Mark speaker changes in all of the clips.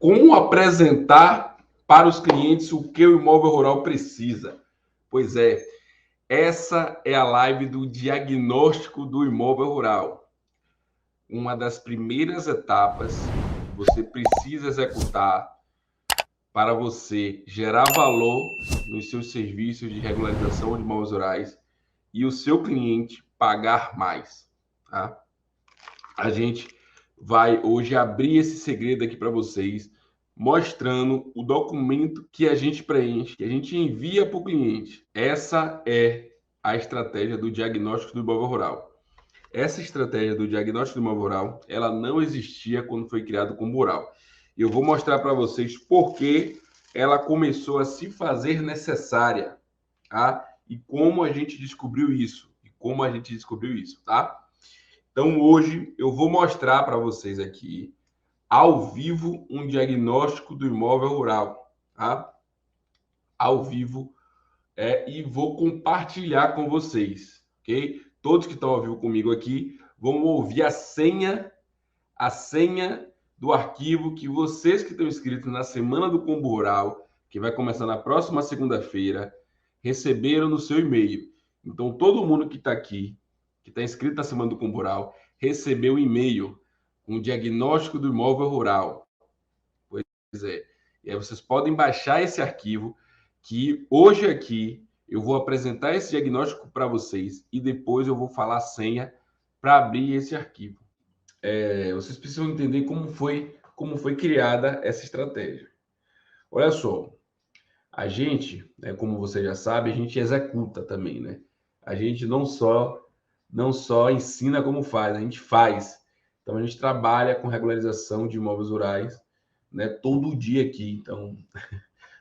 Speaker 1: Como apresentar para os clientes o que o imóvel rural precisa? Pois é, essa é a live do diagnóstico do imóvel rural. Uma das primeiras etapas que você precisa executar para você gerar valor nos seus serviços de regularização de imóveis rurais e o seu cliente pagar mais. Tá? A gente vai hoje abrir esse segredo aqui para vocês, mostrando o documento que a gente preenche, que a gente envia para o cliente. Essa é a estratégia do diagnóstico do imóvel rural. Essa estratégia do diagnóstico do imóvel rural, ela não existia quando foi criado como rural. Eu vou mostrar para vocês por que ela começou a se fazer necessária, tá? E como a gente descobriu isso, tá? Então hoje eu vou mostrar para vocês aqui ao vivo um diagnóstico do imóvel rural, tá? Ao vivo e vou compartilhar com vocês, ok? Todos que estão ao vivo comigo aqui vão ouvir a senha do arquivo que vocês que estão inscritos na Semana do Combo Rural, que vai começar na próxima segunda-feira, receberam no seu e-mail. Então, todo mundo que está aqui, que está inscrito na Semana do Combo Rural, recebeu um e-mail com o diagnóstico do imóvel rural. Pois é. E aí vocês podem baixar esse arquivo, que hoje aqui eu vou apresentar esse diagnóstico para vocês e depois eu vou falar a senha para abrir esse arquivo. Vocês precisam entender como foi criada essa estratégia. Olha só, a gente, né, como você já sabe, a gente executa também, né? A gente não só ensina como faz, a gente faz. Então a gente trabalha com regularização de imóveis rurais, né, todo dia aqui. Então,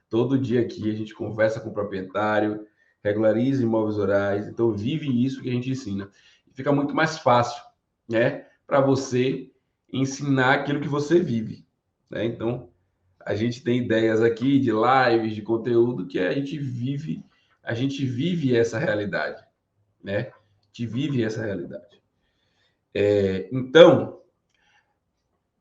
Speaker 1: todo dia aqui a gente conversa com o proprietário, regulariza imóveis rurais, então vive isso que a gente ensina. Fica muito mais fácil, né, para você ensinar aquilo que você vive, né? Então, a gente tem ideias aqui de lives, de conteúdo que a gente vive essa realidade, né? A gente vive essa realidade. Então,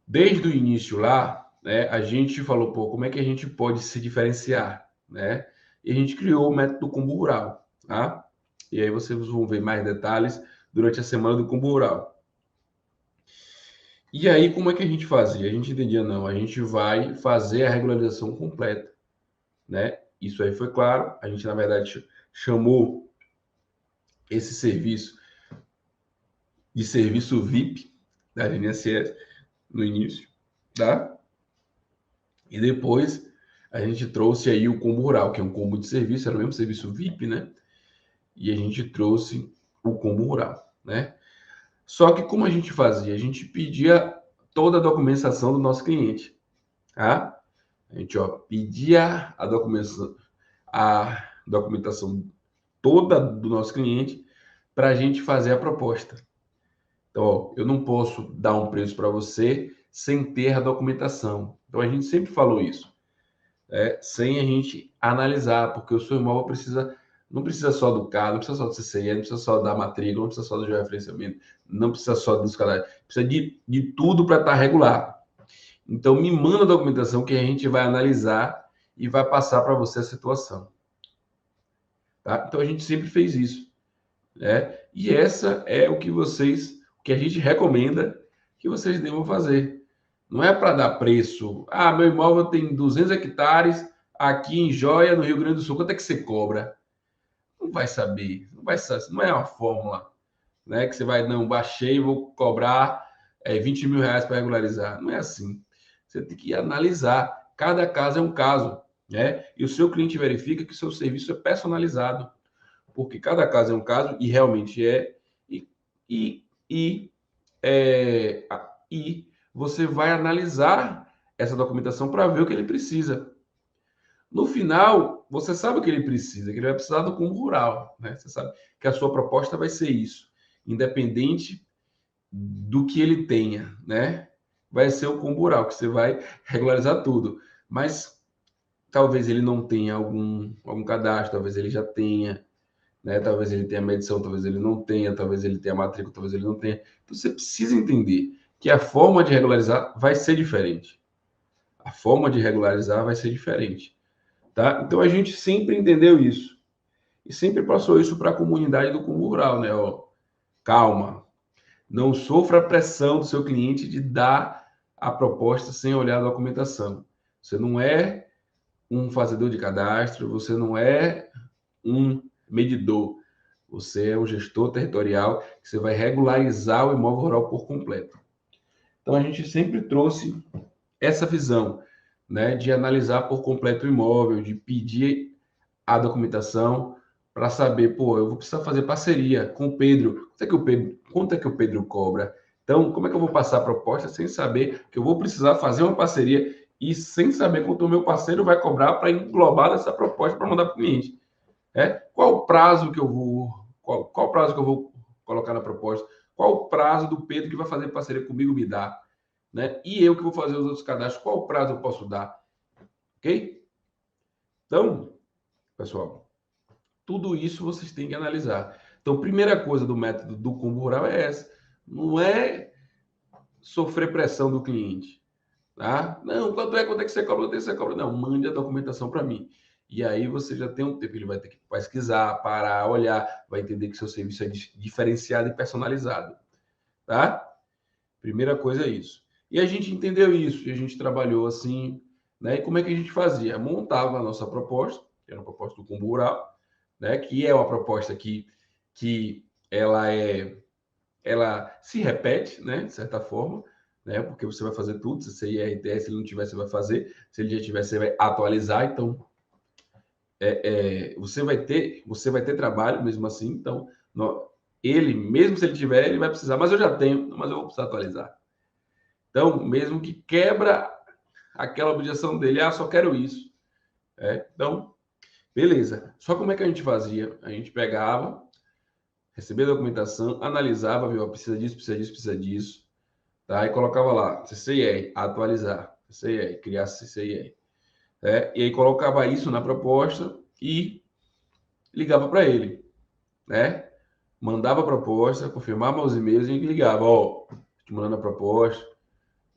Speaker 1: desde o início lá, né, a gente falou, pô, como é que a gente pode se diferenciar, né? E a gente criou o método Combo Rural, tá? E aí vocês vão ver mais detalhes durante a semana do Combo Rural. E aí, como é que a gente fazia? A gente entendia, não, a gente vai fazer a regularização completa, né? Isso aí foi claro, a gente, na verdade, chamou esse serviço de serviço VIP da INSS no início, tá? E depois a gente trouxe aí o combo rural, que é um combo de serviço, era o mesmo serviço VIP, né? E a gente trouxe o combo rural, né? Só que como a gente fazia? A gente pedia toda a documentação do nosso cliente, tá? A gente, pedia a documentação toda do nosso cliente para a gente fazer a proposta. Então, eu não posso dar um preço para você sem ter a documentação. Então, a gente sempre falou isso. Sem a gente analisar, porque o seu imóvel não precisa só do CAD, não precisa só do CCE, não precisa só da matrícula, não precisa só do georreferenciamento, não precisa só dos cadastros, precisa de tudo para estar regular. Então, me manda a documentação que a gente vai analisar e vai passar para você a situação. Tá? Então, a gente sempre fez isso, né? E essa é o que a gente recomenda que vocês devam fazer. Não é para dar preço. Ah, meu imóvel tem 200 hectares aqui em Joia, no Rio Grande do Sul. Quanto é que você cobra? Não vai saber. Não é uma fórmula, né? Que você vai, não, baixei e vou cobrar 20 mil reais para regularizar. Não é assim. Você tem que analisar. Cada caso é um caso, né? E o seu cliente verifica que o seu serviço é personalizado. Porque cada caso é um caso, e realmente é. E, e, é, e você vai analisar essa documentação para ver o que ele precisa. No final, você sabe o que ele precisa, que ele vai precisar do combo rural, né? Você sabe que a sua proposta vai ser isso, independente do que ele tenha, né? Vai ser o combo rural, que você vai regularizar tudo. Mas talvez ele não tenha algum cadastro, talvez ele já tenha, né? Talvez ele tenha medição, talvez ele não tenha, talvez ele tenha matrícula, talvez ele não tenha. Então, você precisa entender que a forma de regularizar vai ser diferente. A forma de regularizar vai ser diferente, tá? Então a gente sempre entendeu isso e sempre passou isso para a comunidade do Cumbu Rural, né? Ó, calma, não sofra a pressão do seu cliente de dar a proposta sem olhar a documentação. Você não é um fazedor de cadastro, você não é um medidor, você é um gestor territorial que você vai regularizar o imóvel rural por completo. Então a gente sempre trouxe essa visão, né, de analisar por completo o imóvel, de pedir a documentação para saber, pô, eu vou precisar fazer parceria com o Pedro. Quanto é que o Pedro cobra? Então, como é que eu vou passar a proposta sem saber que eu vou precisar fazer uma parceria e sem saber quanto o meu parceiro vai cobrar para englobar essa proposta para mandar para o cliente? Qual o prazo que eu vou, qual o prazo que eu vou colocar na proposta? Qual o prazo do Pedro que vai fazer parceria comigo me dá? Né? E eu que vou fazer os outros cadastros, qual o prazo eu posso dar? Ok? Então, pessoal, tudo isso vocês têm que analisar. Então, primeira coisa do método do Cumbu Rural é essa. Não é sofrer pressão do cliente. Tá? Não, quanto é que você cobra? Quanto é que você cobra? Não, mande a documentação para mim. E aí você já tem um tempo, ele vai ter que pesquisar, parar, olhar, vai entender que seu serviço é diferenciado e personalizado. Tá? Primeira coisa é isso. E a gente entendeu isso, e a gente trabalhou assim, né? E como é que a gente fazia? Montava a nossa proposta, que era a proposta do Cumbu Rural, né? Que é uma proposta que ela se repete, né? De certa forma, né? Porque você vai fazer tudo, se você IRT, se ele não tiver, você vai fazer, se ele já tiver, você vai atualizar, então você vai ter trabalho mesmo assim, então ele, mesmo se ele tiver, ele vai precisar, mas eu já tenho, mas eu vou precisar atualizar. Então, mesmo que quebra aquela objeção dele, só quero isso. Então, beleza. Só como é que a gente fazia? A gente pegava, recebia a documentação, analisava, viu, precisa disso, precisa disso, precisa disso, tá? E colocava lá, CCIR, atualizar, CCIR, criar CCIR. E aí colocava isso na proposta e ligava para ele, né? Mandava a proposta, confirmava os e-mails e ligava, ó, te mandando a proposta,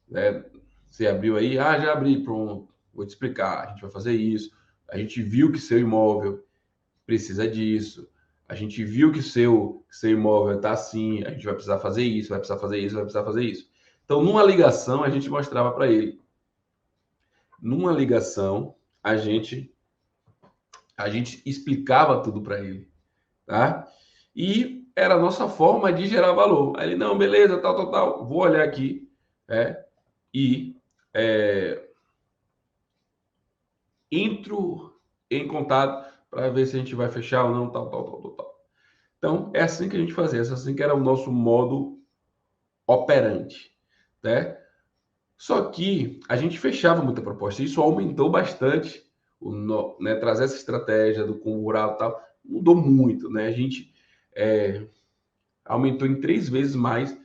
Speaker 1: né? Você abriu aí? Já abri, pronto. Vou te explicar. A gente vai fazer isso. A gente viu que seu imóvel precisa disso. A gente viu que seu imóvel está assim. A gente vai precisar fazer isso, vai precisar fazer isso, vai precisar fazer isso. Então, numa ligação, a gente mostrava para ele. Numa ligação, a gente explicava tudo para ele, tá? E era a nossa forma de gerar valor. Aí ele, não, beleza, tal, vou olhar aqui, e entro em contato para ver se a gente vai fechar ou não, tal. Então, é assim que a gente fazia, é assim que era o nosso modo operante, né? Só que a gente fechava muita proposta, isso aumentou bastante, né, trazer essa estratégia do Cumbu Rural e tal, mudou muito, né? A gente aumentou em 3 vezes mais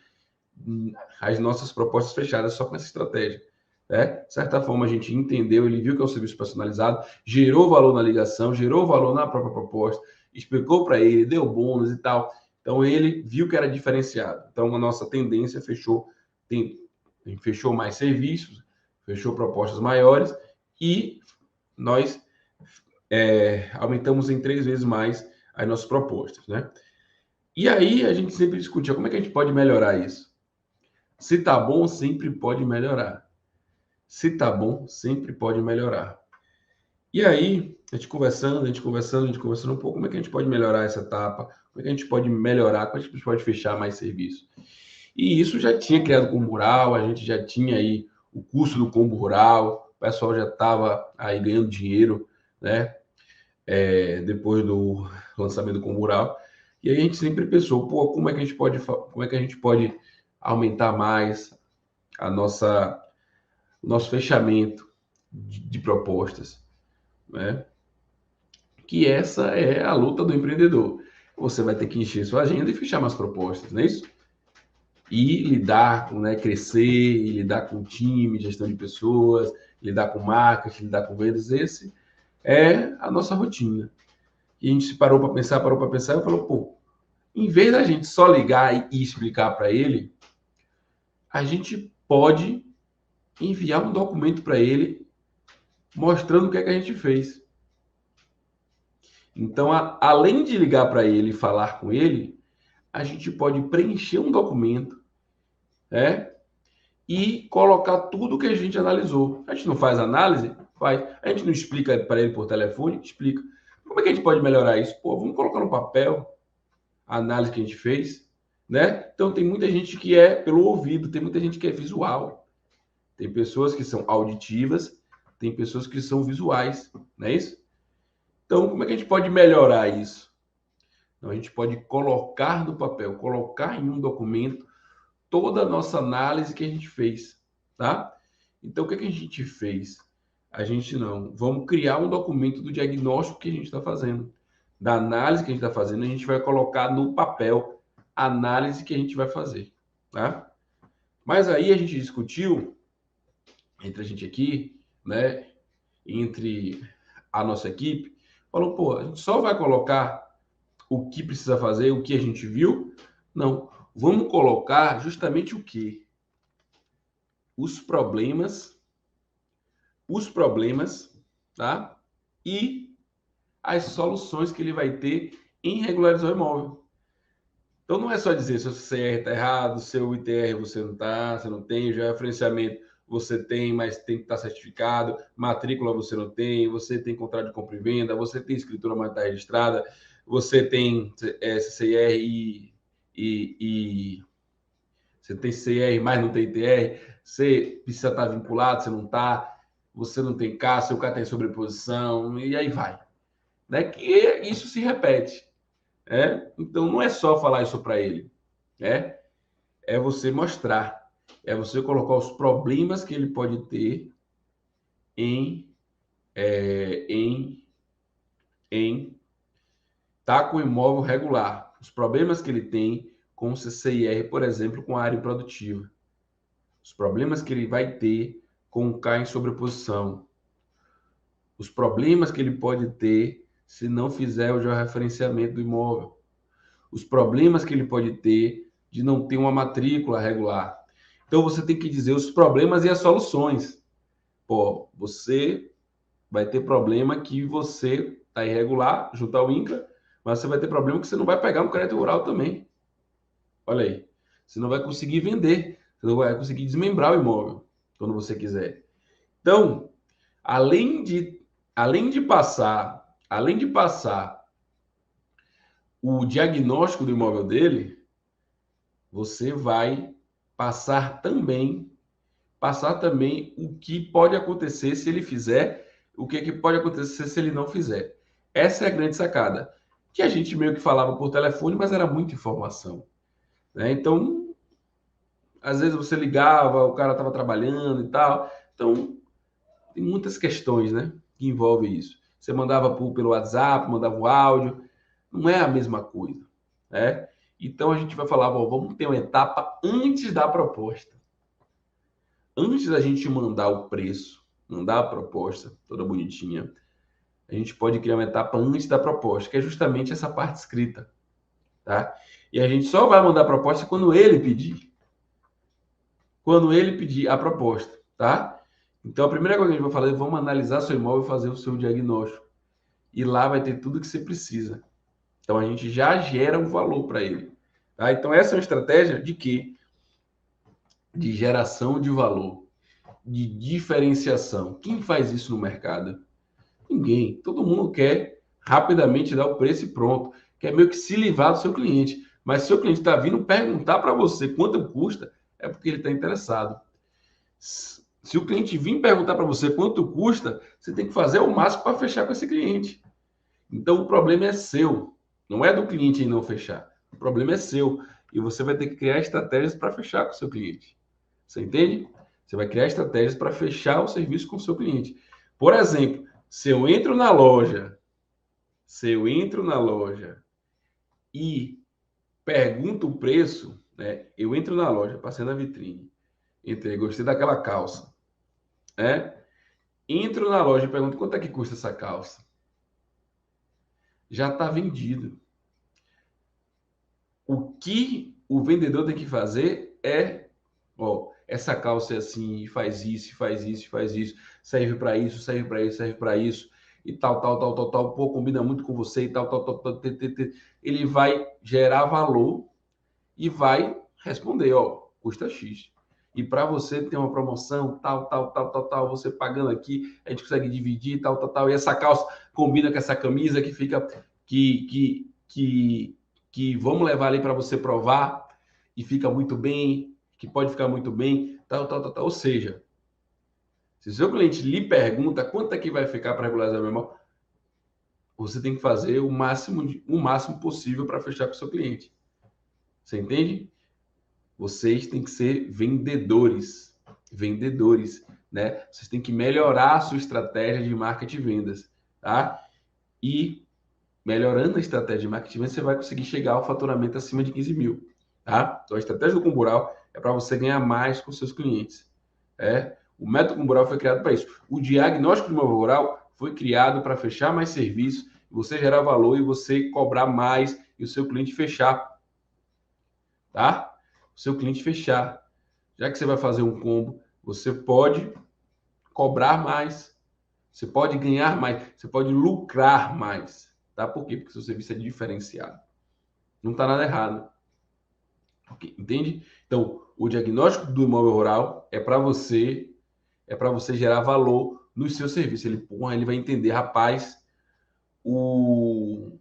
Speaker 1: as nossas propostas fechadas só com essa estratégia. De certa forma, a gente entendeu, ele viu que é um serviço personalizado, gerou valor na ligação, gerou valor na própria proposta, explicou para ele, deu bônus e tal. Então, ele viu que era diferenciado. Então, a nossa tendência fechou mais serviços, fechou propostas maiores e nós aumentamos em 3 vezes mais as nossas propostas, né? E aí, a gente sempre discutia como é que a gente pode melhorar isso. Se tá bom, sempre pode melhorar. Se tá bom, sempre pode melhorar. E aí, a gente conversando um pouco, como é que a gente pode melhorar essa etapa? Como é que a gente pode melhorar? Como é que a gente pode fechar mais serviço? E isso já tinha criado Combo Rural, a gente já tinha aí o curso do Combo Rural, o pessoal já estava aí ganhando dinheiro, né? Depois do lançamento do Combo Rural. E aí a gente sempre pensou, pô, como é que a gente pode aumentar mais o nosso fechamento de propostas, né? Que essa é a luta do empreendedor. Você vai ter que encher sua agenda e fechar mais propostas, não é isso? E lidar com, né, crescer, e lidar com time, gestão de pessoas, lidar com marketing, lidar com vendas, esse é a nossa rotina. E a gente se parou para pensar e falou, pô, em vez da gente só ligar e explicar para ele, a gente pode enviar um documento para ele mostrando o que é que a gente fez. Então, além de ligar para ele e falar com ele, a gente pode preencher um documento, né? E colocar tudo que a gente analisou. A gente não faz análise? Faz. A gente não explica para ele por telefone? Explica. Como é que a gente pode melhorar isso? Pô, vamos colocar no papel a análise que a gente fez, né? Então, tem muita gente que é pelo ouvido, tem muita gente que é visual. Tem pessoas que são auditivas, tem pessoas que são visuais, não é isso? Então, como é que a gente pode melhorar isso? Então, a gente pode colocar no papel, colocar em um documento toda a nossa análise que a gente fez, tá? Então, o que a gente fez? A gente não. Vamos criar um documento do diagnóstico que a gente está fazendo, da análise que a gente está fazendo, a gente vai colocar no papel a análise que a gente vai fazer, tá? Mas aí a gente discutiu entre a gente aqui, né? Entre a nossa equipe, falou, pô, a gente só vai colocar o que precisa fazer, o que a gente viu? Não. Vamos colocar justamente o que? Os problemas, tá? E as soluções que ele vai ter em regularizar o imóvel. Então não é só dizer se o CR está errado, seu ITR você não está, você não tem, já referenciamento você tem, mas tem que estar certificado, matrícula você não tem, você tem contrato de compra e venda, você tem escritura, mas está registrada, você tem CCR e você tem CR, mas não tem ITR, você precisa estar vinculado, você não está, você não tem CA, seu CA tem sobreposição, e aí vai. Né? Que isso se repete. Então, não é só falar isso para ele. É você mostrar. É você colocar os problemas que ele pode ter em em tá com o imóvel regular. Os problemas que ele tem com o CCIR, por exemplo, com a área improdutiva. Os problemas que ele vai ter com o CA em sobreposição. Os problemas que ele pode ter se não fizer o georreferenciamento do imóvel. Os problemas que ele pode ter de não ter uma matrícula regular. Então você tem que dizer os problemas e as soluções. Pô, você vai ter problema que você está irregular junto ao INCRA, mas você vai ter problema que você não vai pegar um crédito rural também. Olha aí. Você não vai conseguir vender, você não vai conseguir desmembrar o imóvel quando você quiser. Então, além de além de passar o diagnóstico do imóvel dele, você vai passar também o que pode acontecer se ele fizer, o que pode acontecer se ele não fizer. Essa é a grande sacada, que a gente meio que falava por telefone, mas era muita informação, né? Então, às vezes você ligava, o cara estava trabalhando e tal. Então, tem muitas questões, né, que envolvem isso. Você mandava pelo WhatsApp, mandava o áudio, não é a mesma coisa, né? Então a gente vai falar, bom, vamos ter uma etapa antes da proposta. Antes da gente mandar o preço, mandar a proposta toda bonitinha, a gente pode criar uma etapa antes da proposta, que é justamente essa parte escrita, tá? E a gente só vai mandar a proposta quando ele pedir. Quando ele pedir a proposta, tá? Então a primeira coisa que a gente vai fazer é vamos analisar seu imóvel e fazer o seu diagnóstico. E lá vai ter tudo que você precisa. Então a gente já gera um valor para ele. Tá? Então essa é uma estratégia de quê? De geração de valor, de diferenciação. Quem faz isso no mercado? Ninguém. Todo mundo quer rapidamente dar o preço e pronto. Quer meio que se livrar do seu cliente. Mas se o seu cliente está vindo perguntar para você quanto custa, é porque ele está interessado. Se o cliente vir perguntar para você quanto custa, você tem que fazer o máximo para fechar com esse cliente. Então o problema é seu, não é do cliente em não fechar. O problema é seu e você vai ter que criar estratégias para fechar com o seu cliente. Você entende? Você vai criar estratégias para fechar o serviço com o seu cliente. Por exemplo, se eu entro na loja e pergunto o preço, né? Eu entro na loja, passei na vitrine, entrei, gostei daquela calça, né? Entro na loja e pergunto quanto é que custa essa calça. Já está vendido. O que o vendedor tem que fazer é, ó, essa calça é assim, faz isso, faz isso, faz isso, serve para isso, serve para isso, serve para isso, e tal, pô, combina muito com você e tal, ele vai gerar valor e vai responder, ó, custa X. E para você ter uma promoção, tal, você pagando aqui, a gente consegue dividir, tal. E essa calça combina com essa camisa que fica, que vamos levar ali para você provar e fica muito bem, que pode ficar muito bem, tal. Ou seja, se o seu cliente lhe pergunta quanto é que vai ficar para regularizar a memória, você tem que fazer o máximo possível para fechar com o seu cliente. Você entende? Vocês têm que ser vendedores, né? Vocês têm que melhorar a sua estratégia de marketing e vendas, tá? E melhorando a estratégia de marketing e vendas, você vai conseguir chegar ao faturamento acima de 15 mil, tá? Então, a estratégia do Combural é para você ganhar mais com seus clientes, O método Combural foi criado para isso. O diagnóstico de imóvel rural foi criado para fechar mais serviços, você gerar valor e você cobrar mais e o seu cliente fechar, tá? O seu cliente fechar. Já que você vai fazer um combo, você pode cobrar mais, você pode ganhar mais, você pode lucrar mais, tá? Por quê? Porque seu serviço é diferenciado. Não está nada errado. Okay? Entende? Então, o diagnóstico do imóvel rural é para você gerar valor no seu serviço. Ele vai entender, rapaz, o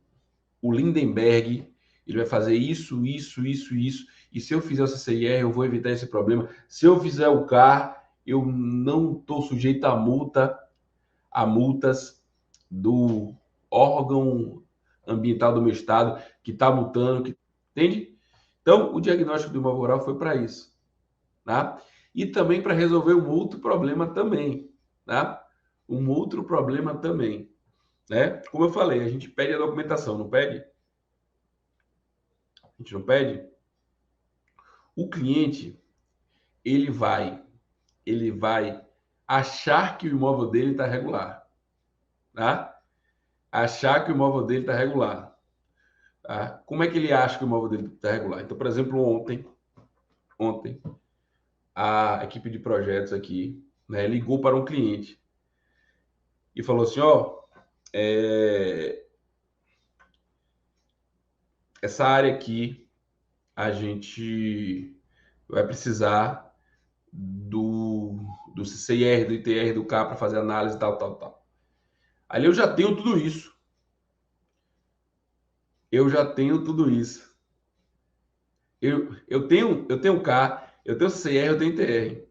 Speaker 1: Lindenberg, ele vai fazer isso. E se eu fizer o CCIR, eu vou evitar esse problema. Se eu fizer o CAR, eu não estou sujeito a multas do órgão ambiental do meu estado que está multando, entende? Então, o diagnóstico do imóvel rural foi para isso, tá? E também para resolver um outro problema também, tá? Um outro problema também, né? Como eu falei, a gente pede a documentação, não pede? A gente não pede? O cliente, ele vai achar que o imóvel dele está regular, tá? Achar que o imóvel dele está regular. Tá? Como é que ele acha que o imóvel dele está regular? Então, por exemplo, ontem, a equipe de projetos aqui, né, ligou para um cliente e falou assim, ó, essa área aqui, a gente vai precisar do CCIR, do ITR, do CA para fazer análise, tal. Ali eu já tenho tudo isso. Eu tenho CA, eu tenho CCIR, eu tenho ITR.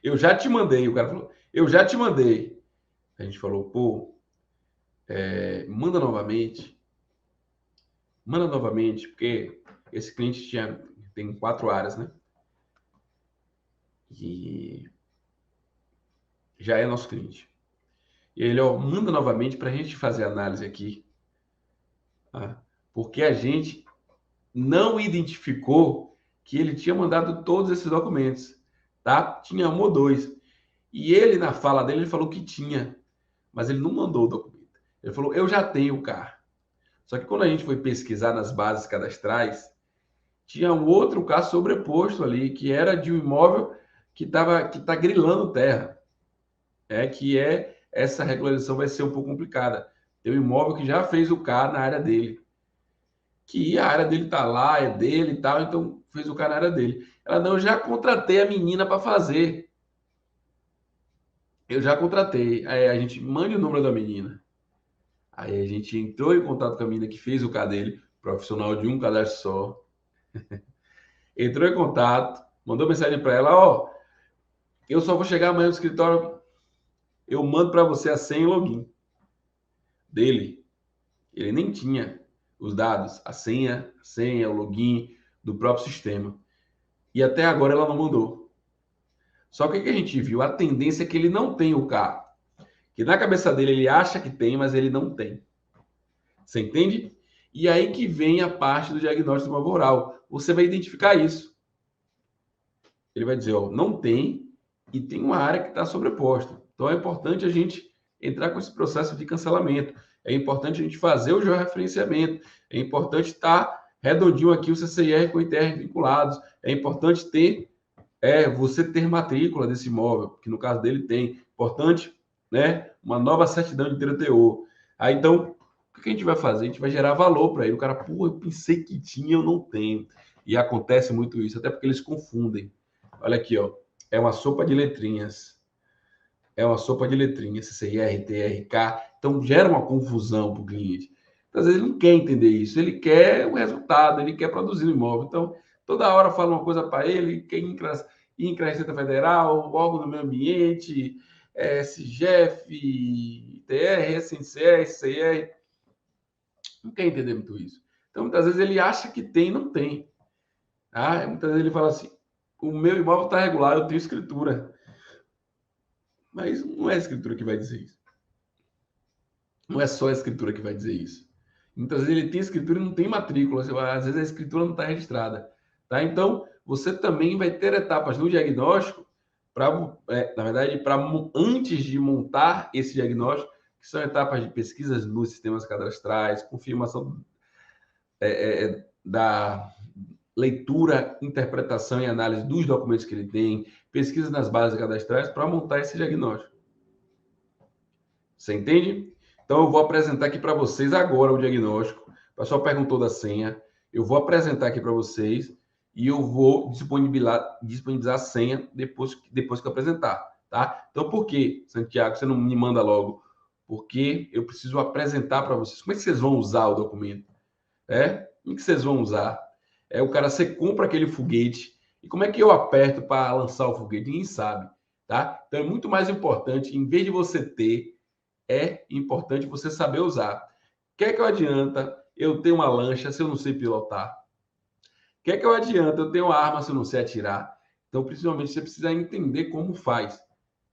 Speaker 1: Eu já te mandei, o cara falou, eu já te mandei. A gente falou, pô, manda novamente, porque esse cliente tem 4 áreas, né? E já é nosso cliente. E ele, ó, manda novamente para a gente fazer análise aqui, tá? Porque a gente não identificou que ele tinha mandado todos esses documentos, tá? Tinha um ou dois. E ele, na fala dele, ele falou que tinha, mas ele não mandou o documento. Ele falou, eu já tenho o CAR. Só que quando a gente foi pesquisar nas bases cadastrais, tinha um outro caso sobreposto ali, que era de um imóvel que tá grilando terra. Essa regularização vai ser um pouco complicada. Tem um imóvel que já fez o CAR na área dele. Que a área dele tá lá, é dele e tal, então fez o CAR na área dele. Ela, não, eu já contratei a menina para fazer. Eu já contratei. Aí a gente mande o número da menina. Aí a gente entrou em contato com a menina que fez o CAR dele, profissional de um cadastro só. Entrou em contato, mandou mensagem para ela, ó, eu só vou chegar amanhã no escritório, eu mando para você a senha e login dele. Ele nem tinha os dados, a senha, o login do próprio sistema. E até agora ela não mandou. Só que o que a gente viu? A tendência é que ele não tem o CAR. Que na cabeça dele ele acha que tem, mas ele não tem. Você entende? E aí que vem a parte do diagnóstico do imóvel rural. Você vai identificar isso. Ele vai dizer, ó, não tem e tem uma área que está sobreposta. Então é importante a gente entrar com esse processo de cancelamento. É importante a gente fazer o georreferenciamento. É importante estar redondinho aqui o CCIR com o ITR vinculados. É importante ter é você ter matrícula desse imóvel, que no caso dele tem. Importante, né? Uma nova certidão de teor. Aí, então, o que a gente vai fazer? A gente vai gerar valor para ele. O cara, pô, eu pensei que tinha, eu não tenho. E acontece muito isso, até porque eles confundem. Olha aqui, ó. É uma sopa de letrinhas. É uma sopa de letrinhas, CCIR, TRK. Então, gera uma confusão para o cliente. Então, às vezes, ele não quer entender isso. Ele quer o resultado, ele quer produzir o imóvel. Então, toda hora fala uma coisa para ele, quem INCRA, Receita Federal, órgão do meio ambiente, SGF, ITR, SNCE, SCR. Não quer entender muito isso. Então, muitas vezes, ele acha que tem e não tem. Ah, muitas vezes ele fala assim, o meu imóvel está regular, eu tenho escritura. Mas não é a escritura que vai dizer isso. Não é só a escritura que vai dizer isso. Muitas vezes ele tem escritura e não tem matrícula. Às vezes a escritura não está registrada. Tá? Então, você também vai ter etapas no diagnóstico, na verdade, antes de montar esse diagnóstico, que são etapas de pesquisas nos sistemas cadastrais, confirmação da leitura, interpretação e análise dos documentos que ele tem, pesquisa nas bases cadastrais para montar esse diagnóstico. Você entende? Então, eu vou apresentar aqui para vocês agora o diagnóstico. O pessoal perguntou da senha. Eu vou apresentar aqui para vocês e eu vou disponibilizar a senha depois que eu apresentar, tá? Então, por que, Santiago, você não me manda logo? Porque eu preciso apresentar para vocês. Como é que vocês vão usar o documento? Como que vocês vão usar? O cara, você compra aquele foguete e como é que eu aperto para lançar o foguete? Ninguém sabe, tá? Então, é muito mais importante, em vez de você ter, é importante você saber usar. O que é que adianta eu ter uma lancha se eu não sei pilotar? O que é que adianta eu ter uma arma se eu não sei atirar? Então, principalmente, você precisa entender como faz.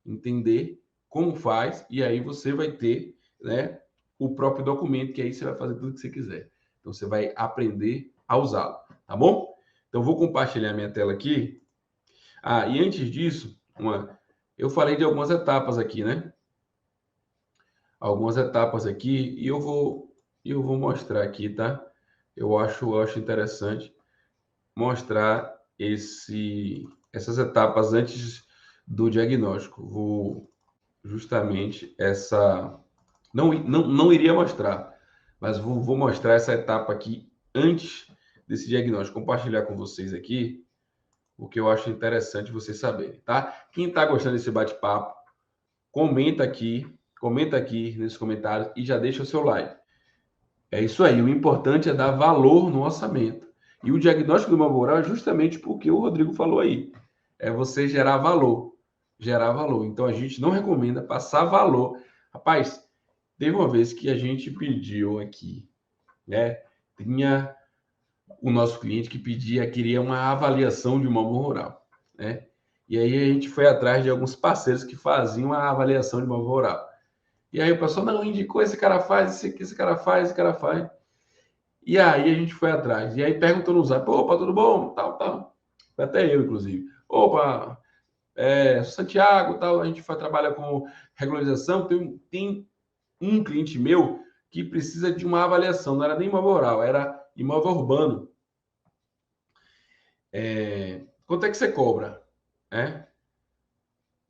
Speaker 1: Entender como faz, e aí você vai ter, né, o próprio documento, que aí você vai fazer tudo o que você quiser. Então, você vai aprender a usá-lo, tá bom? Então, vou compartilhar minha tela aqui. E antes disso, eu falei de algumas etapas aqui, né? Algumas etapas aqui e eu vou mostrar aqui, tá? Eu acho interessante mostrar essas etapas antes do diagnóstico. Vou justamente essa não iria mostrar, mas vou mostrar essa etapa aqui antes desse diagnóstico, compartilhar com vocês aqui o que eu acho interessante vocês saberem, tá? Quem está gostando desse bate-papo, comenta aqui nesses comentários e já deixa o seu like. É isso aí, o importante é dar valor no orçamento. E o diagnóstico do imóvel rural é justamente porque o Rodrigo falou aí. É você gerar valor. Gerar valor. Então a gente não recomenda passar valor. Rapaz, teve uma vez que a gente pediu aqui, né? Tinha o nosso cliente que queria uma avaliação de imóvel rural, né? E aí a gente foi atrás de alguns parceiros que faziam a avaliação de imóvel rural. E aí o pessoal, não, indicou, esse cara faz, esse cara faz, esse cara faz. E aí a gente foi atrás. E aí perguntou no Zap, opa, tudo bom? Tal, tal. Foi até eu, inclusive. Opa, Santiago, tal, a gente foi trabalhar com regularização. Tem um cliente meu que precisa de uma avaliação. Não era nem imóvel rural, era imóvel urbano. Quanto é que você cobra?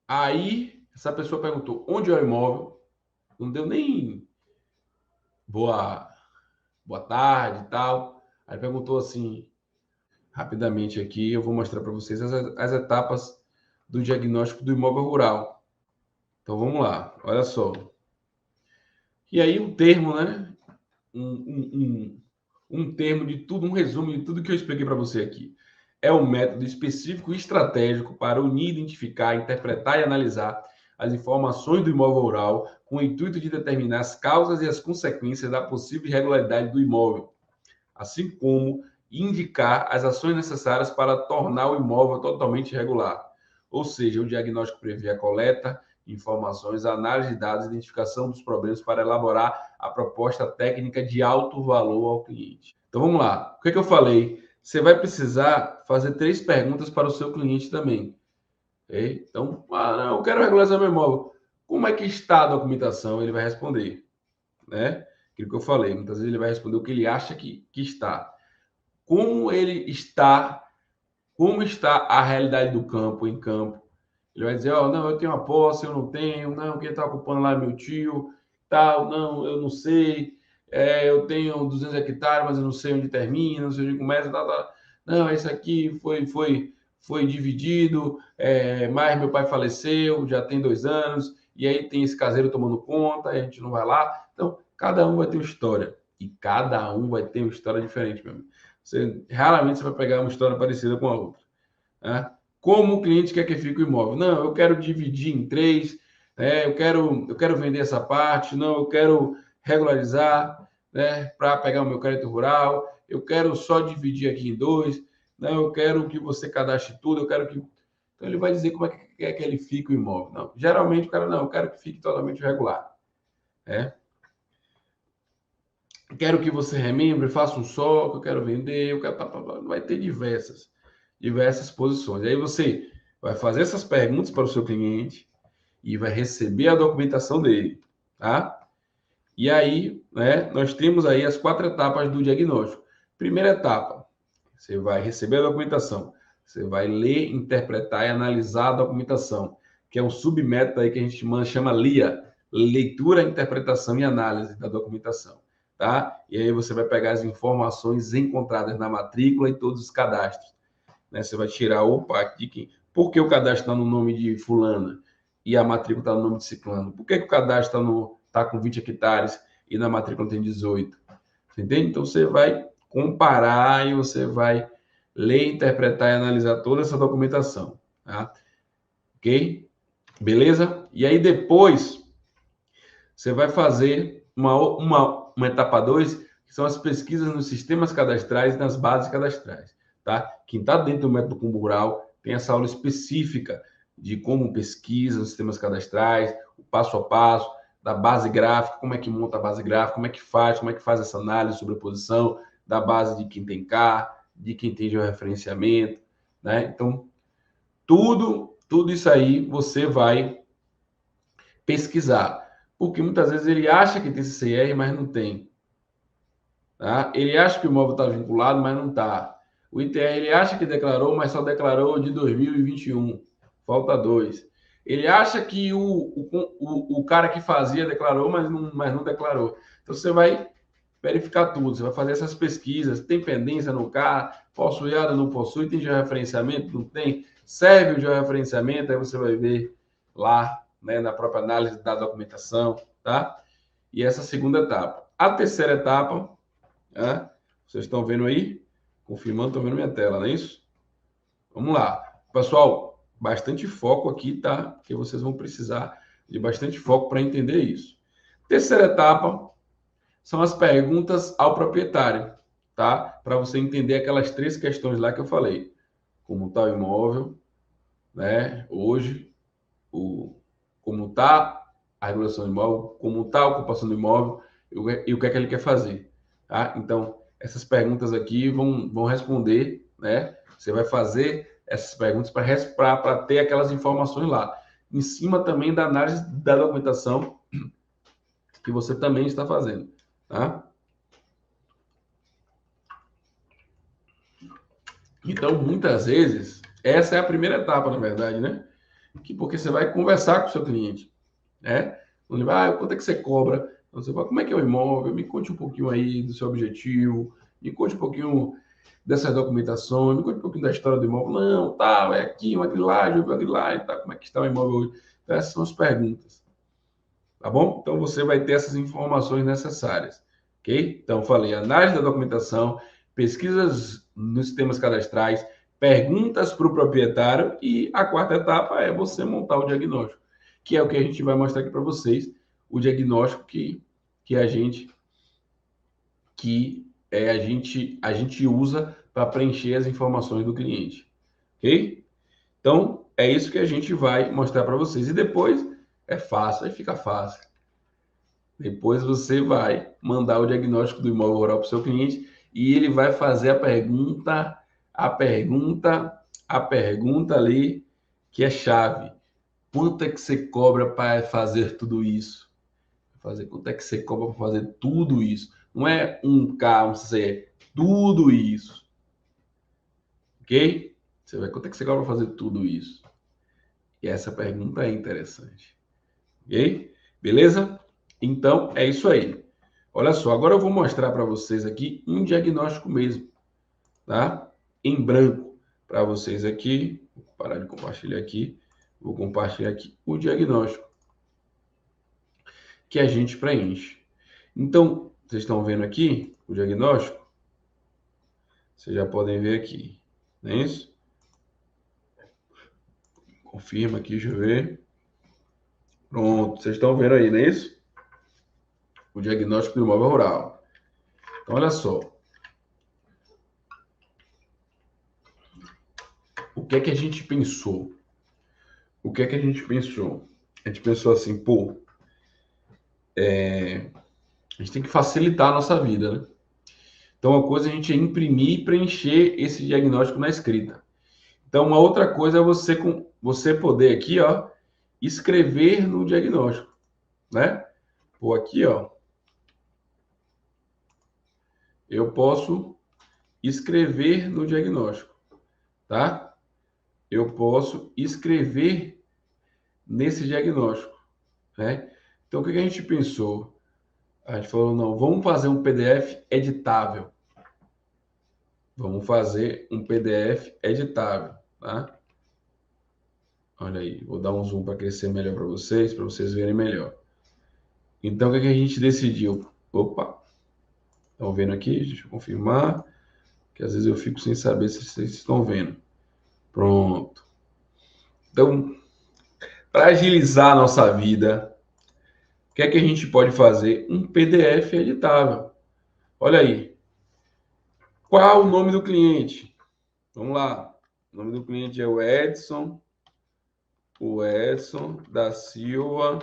Speaker 1: Aí essa pessoa perguntou, onde é o imóvel? Não deu nem boa tarde e tal. Aí perguntou assim, rapidamente aqui, eu vou mostrar para vocês as etapas do diagnóstico do imóvel rural. Então vamos lá, olha só. E aí um termo, né? Um termo de tudo, um resumo de tudo que eu expliquei para você aqui. É um método específico e estratégico para unir, identificar, interpretar e analisar as informações do imóvel rural com o intuito de determinar as causas e as consequências da possível irregularidade do imóvel, assim como indicar as ações necessárias para tornar o imóvel totalmente regular. Ou seja, o diagnóstico prevê a coleta de informações, a análise de dados, a identificação dos problemas para elaborar a proposta técnica de alto valor ao cliente. Então vamos lá. O que eu falei? Você vai precisar fazer 3 perguntas para o seu cliente também. Okay? Então, não, eu quero regularizar meu imóvel. Como é que está a documentação? Ele vai responder, né? Aquilo que eu falei. Muitas vezes ele vai responder o que ele acha que está. Como ele está como está a realidade do campo em campo. Ele vai dizer, ó, não, eu tenho uma posse, eu não tenho, não, quem está ocupando lá é meu tio, tal, não, eu não sei, eu tenho 200 hectares, mas eu não sei onde termina, não sei onde começa, tal, tal. Não, esse aqui foi dividido, mas meu pai faleceu, já tem 2 anos, e aí tem esse caseiro tomando conta, a gente não vai lá. Então, cada um vai ter uma história, e cada um vai ter uma história diferente, meu amigo. Raramente você vai pegar uma história parecida com a outra. Né? Como o cliente quer que fique o imóvel? Não, eu quero dividir em três, eu quero vender essa parte, não, eu quero regularizar, né, para pegar o meu crédito rural, eu quero só dividir aqui em dois, não, eu quero que você cadastre tudo, eu quero que. Então ele vai dizer como é que quer que ele fique o imóvel. Não, geralmente o cara, não, eu quero que fique totalmente regular. Né? Quero que você remembre, faça um só, que eu quero vender, eu quero. Vai ter diversas posições. Aí você vai fazer essas perguntas para o seu cliente e vai receber a documentação dele, tá? E aí, né, nós temos aí as 4 etapas do diagnóstico. Primeira etapa, você vai receber a documentação, você vai ler, interpretar e analisar a documentação, que é um submétodo aí que a gente chama LIA, leitura, interpretação e análise da documentação, tá? E aí você vai pegar as informações encontradas na matrícula e todos os cadastros, né? Você vai tirar, opa, de quem? Por que o cadastro está no nome de fulana e a matrícula está no nome de ciclano? Por que o cadastro está com 20 hectares e na matrícula tem 18? Você entende? Então você vai comparar e você vai ler, interpretar e analisar toda essa documentação, tá? Ok? Beleza? E aí depois você vai fazer uma etapa 2, que são as pesquisas nos sistemas cadastrais e nas bases cadastrais, tá? Quem está dentro do método Combo Rural tem essa aula específica de como pesquisa os sistemas cadastrais, o passo a passo, da base gráfica, como é que monta a base gráfica, como é que faz essa análise sobre a posição, da base de quem tem K, de quem tem georreferenciamento, né? Então, tudo isso aí você vai pesquisar. Porque muitas vezes ele acha que tem CCR, mas não tem. Tá? Ele acha que o imóvel está vinculado, mas não está. O ITR ele acha que declarou, mas só declarou de 2021. Falta 2. Ele acha que o cara que fazia declarou, mas não declarou. Então você vai verificar tudo, você vai fazer essas pesquisas, tem pendência no CAR, possui área, não possui, tem georreferenciamento, não tem, serve o georreferenciamento, aí você vai ver lá, né, na própria análise da documentação, tá? E essa segunda etapa. A terceira etapa, né, vocês estão vendo aí? Confirmando, estão vendo minha tela, não é isso? Vamos lá. Pessoal, bastante foco aqui, tá? Porque vocês vão precisar de bastante foco para entender isso. Terceira etapa, são as perguntas ao proprietário, tá? Para você entender aquelas 3 questões lá que eu falei. Como está o imóvel, né? Hoje, como está a regulação do imóvel, como está a ocupação do imóvel e o que é que ele quer fazer, tá? Então, essas perguntas aqui vão responder, né? Você vai fazer essas perguntas para ter aquelas informações lá. Em cima também da análise da documentação que você também está fazendo, tá? Então, muitas vezes, essa é a primeira etapa, na verdade, né? Porque você vai conversar com o seu cliente, né? Ele vai, quanto é que você cobra? Então, você vai, como é que é o imóvel? Me conte um pouquinho aí do seu objetivo, me conte um pouquinho dessas documentações, me conte um pouquinho da história do imóvel. Não, tá, é aqui, uma grilagem, uma grilagem, tá, como é que está o imóvel hoje? Então, essas são as perguntas, tá bom? Então, você vai ter essas informações necessárias, ok? Então, falei, análise da documentação, pesquisas nos sistemas cadastrais, perguntas para o proprietário e a quarta etapa é você montar o diagnóstico, que é o que a gente vai mostrar aqui para vocês, o diagnóstico que a gente usa para preencher as informações do cliente, ok? Então, é isso que a gente vai mostrar para vocês. E depois é fácil, aí fica fácil. Depois você vai mandar o diagnóstico do imóvel rural para o seu cliente e ele vai fazer a pergunta ali que é chave. Quanto é que você cobra para fazer tudo isso? Quanto é que você cobra para fazer tudo isso? Não é um K, um C, tudo isso. Ok? Você vai quanto é que você cobra para fazer tudo isso? E essa pergunta é interessante. Ok? Beleza? Então, é isso aí. Olha só, agora eu vou mostrar para vocês aqui um diagnóstico mesmo, tá? Em branco para vocês aqui. Vou parar de compartilhar aqui. Vou compartilhar aqui o diagnóstico que a gente preenche. Então, vocês estão vendo aqui o diagnóstico? Vocês já podem ver aqui, não é isso? Confirma aqui, deixa eu ver. Pronto, vocês estão vendo aí, não é isso? O diagnóstico do imóvel rural. Então, olha só. O que é que a gente pensou? O que é que a gente pensou? A gente pensou assim, pô, a gente tem que facilitar a nossa vida, né? Então, uma coisa é a gente imprimir e preencher esse diagnóstico na escrita. Então, uma outra coisa é você poder aqui, ó, escrever no diagnóstico, né? Pô, aqui, ó, eu posso escrever no diagnóstico, tá? Eu posso escrever nesse diagnóstico, né? Então, o que que a gente pensou? A gente falou, não, vamos fazer um PDF editável. Vamos fazer um PDF editável, tá? Olha aí, vou dar um zoom para crescer melhor para vocês verem melhor. Então, o que que a gente decidiu? Opa, estão vendo aqui? Deixa eu confirmar, que às vezes eu fico sem saber se vocês estão vendo. Pronto. Então, para agilizar a nossa vida, o que é que a gente pode fazer? Um PDF editável. Olha aí. Qual o nome do cliente? Vamos lá. O nome do cliente é o Edson da Silva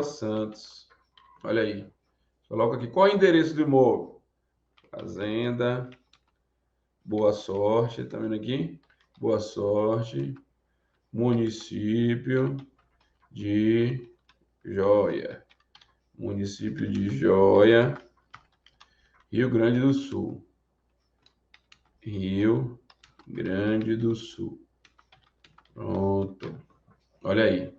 Speaker 1: Santos. Olha aí. Coloca aqui. Qual é o endereço do imóvel? Fazenda. Boa Sorte. Tá vendo aqui? Boa Sorte. Município de Joia. Município de Joia. Rio Grande do Sul. Rio Grande do Sul. Pronto. Olha aí.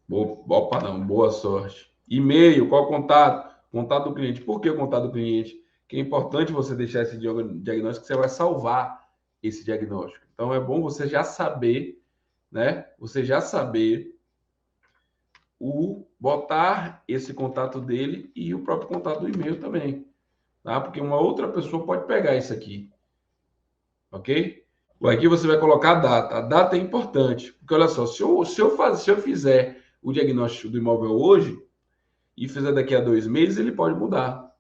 Speaker 1: Opa, não. Boa sorte. E-mail, qual contato? Contato do cliente. Por que o contato do cliente? Que é importante você deixar esse diagnóstico, que você vai salvar esse diagnóstico. Então, é bom você já saber, né? Você já saber botar esse contato dele e o próprio contato do e-mail também, tá? Porque uma outra pessoa pode pegar isso aqui, ok? Aqui você vai colocar a data. A data é importante, porque olha só, se eu fizer o diagnóstico do imóvel hoje e fizer daqui a 2 meses, ele pode mudar,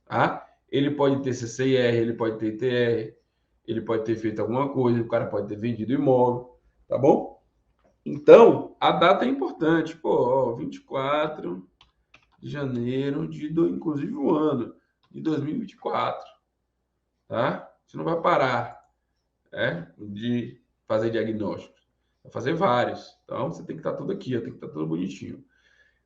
Speaker 1: tá? Ele pode ter CCIR, ele pode ter ITR, ele pode ter feito alguma coisa, o cara pode ter vendido o imóvel, tá bom? Então, a data é importante. Pô, ó, 24 de janeiro inclusive o ano de 2024, tá? Você não vai parar, de fazer diagnósticos. Vai fazer vários. Então, você tem que estar tudo aqui, ó, tem que estar tudo bonitinho.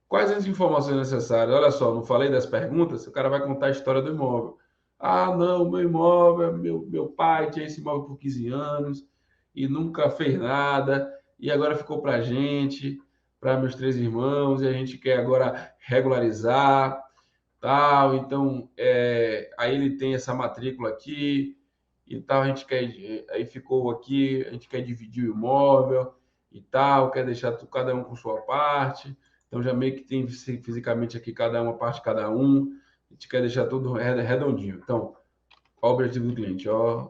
Speaker 1: Quais as informações necessárias? Olha só, não falei das perguntas? O cara vai contar a história do imóvel. Ah, não, meu imóvel, meu pai tinha esse imóvel por 15 anos e nunca fez nada, e agora ficou para a gente, para meus 3 irmãos, e a gente quer agora regularizar, tal. Então, aí ele tem essa matrícula aqui e tal, a gente quer, aí ficou aqui, a gente quer dividir o imóvel e tal, quer deixar cada um com sua parte. Então já meio que tem fisicamente aqui cada uma parte cada um. A gente quer deixar tudo redondinho. Então, qual o objetivo do cliente? Ó,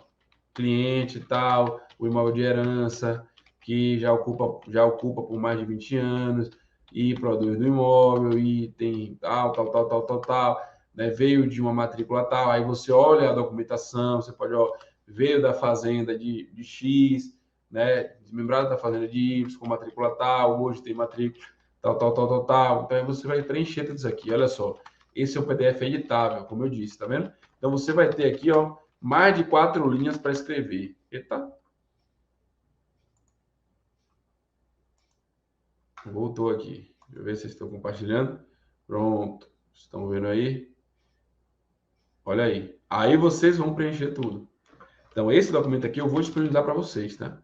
Speaker 1: cliente e tal, o imóvel de herança que já ocupa por mais de 20 anos e produz do imóvel e tem tal, né? Veio de uma matrícula tal, aí você olha a documentação, você pode, ó, veio da fazenda de X, né? Desmembrado da fazenda de Y, com matrícula tal, hoje tem matrícula tal. Então aí você vai preencher tudo isso aqui. Olha só, esse é o PDF editável, como eu disse, tá vendo? Então você vai ter aqui, ó, mais de 4 linhas para escrever. Eita. Voltou aqui. Deixa eu ver se vocês estão compartilhando. Pronto. Estão vendo aí? Olha aí. Aí vocês vão preencher tudo. Então, esse documento aqui eu vou disponibilizar para vocês, tá?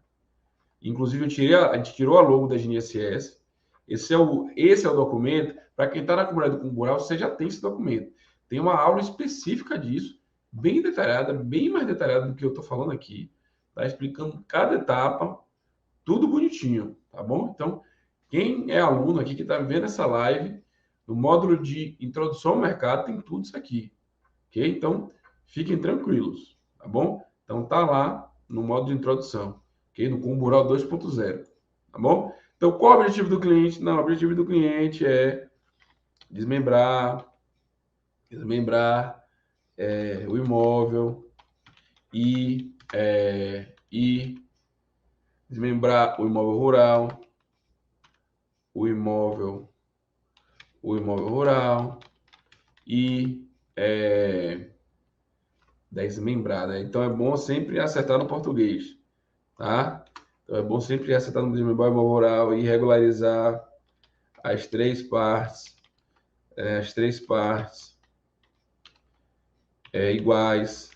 Speaker 1: Inclusive, a gente tirou a logo da GNSS. Esse é o documento, para quem está na comunidade do Cumbural, você já tem esse documento. Tem uma aula específica disso, bem detalhada, bem mais detalhada do que eu estou falando aqui, tá? Explicando cada etapa, tudo bonitinho, tá bom? Então, quem é aluno aqui que está vendo essa live, no módulo de introdução ao mercado, tem tudo isso aqui, ok? Então, fiquem tranquilos, tá bom? Então, tá lá no módulo de introdução, ok? No Cumbural 2.0, tá bom? Então, qual é o objetivo do cliente? Não, o objetivo do cliente é desmembrar o imóvel e desmembrar o imóvel rural, o imóvel rural e desmembrar, né? Então é bom sempre acertar no português, tá? Então é bom sempre acertar no desmembrar o imóvel rural e regularizar as três partes iguais,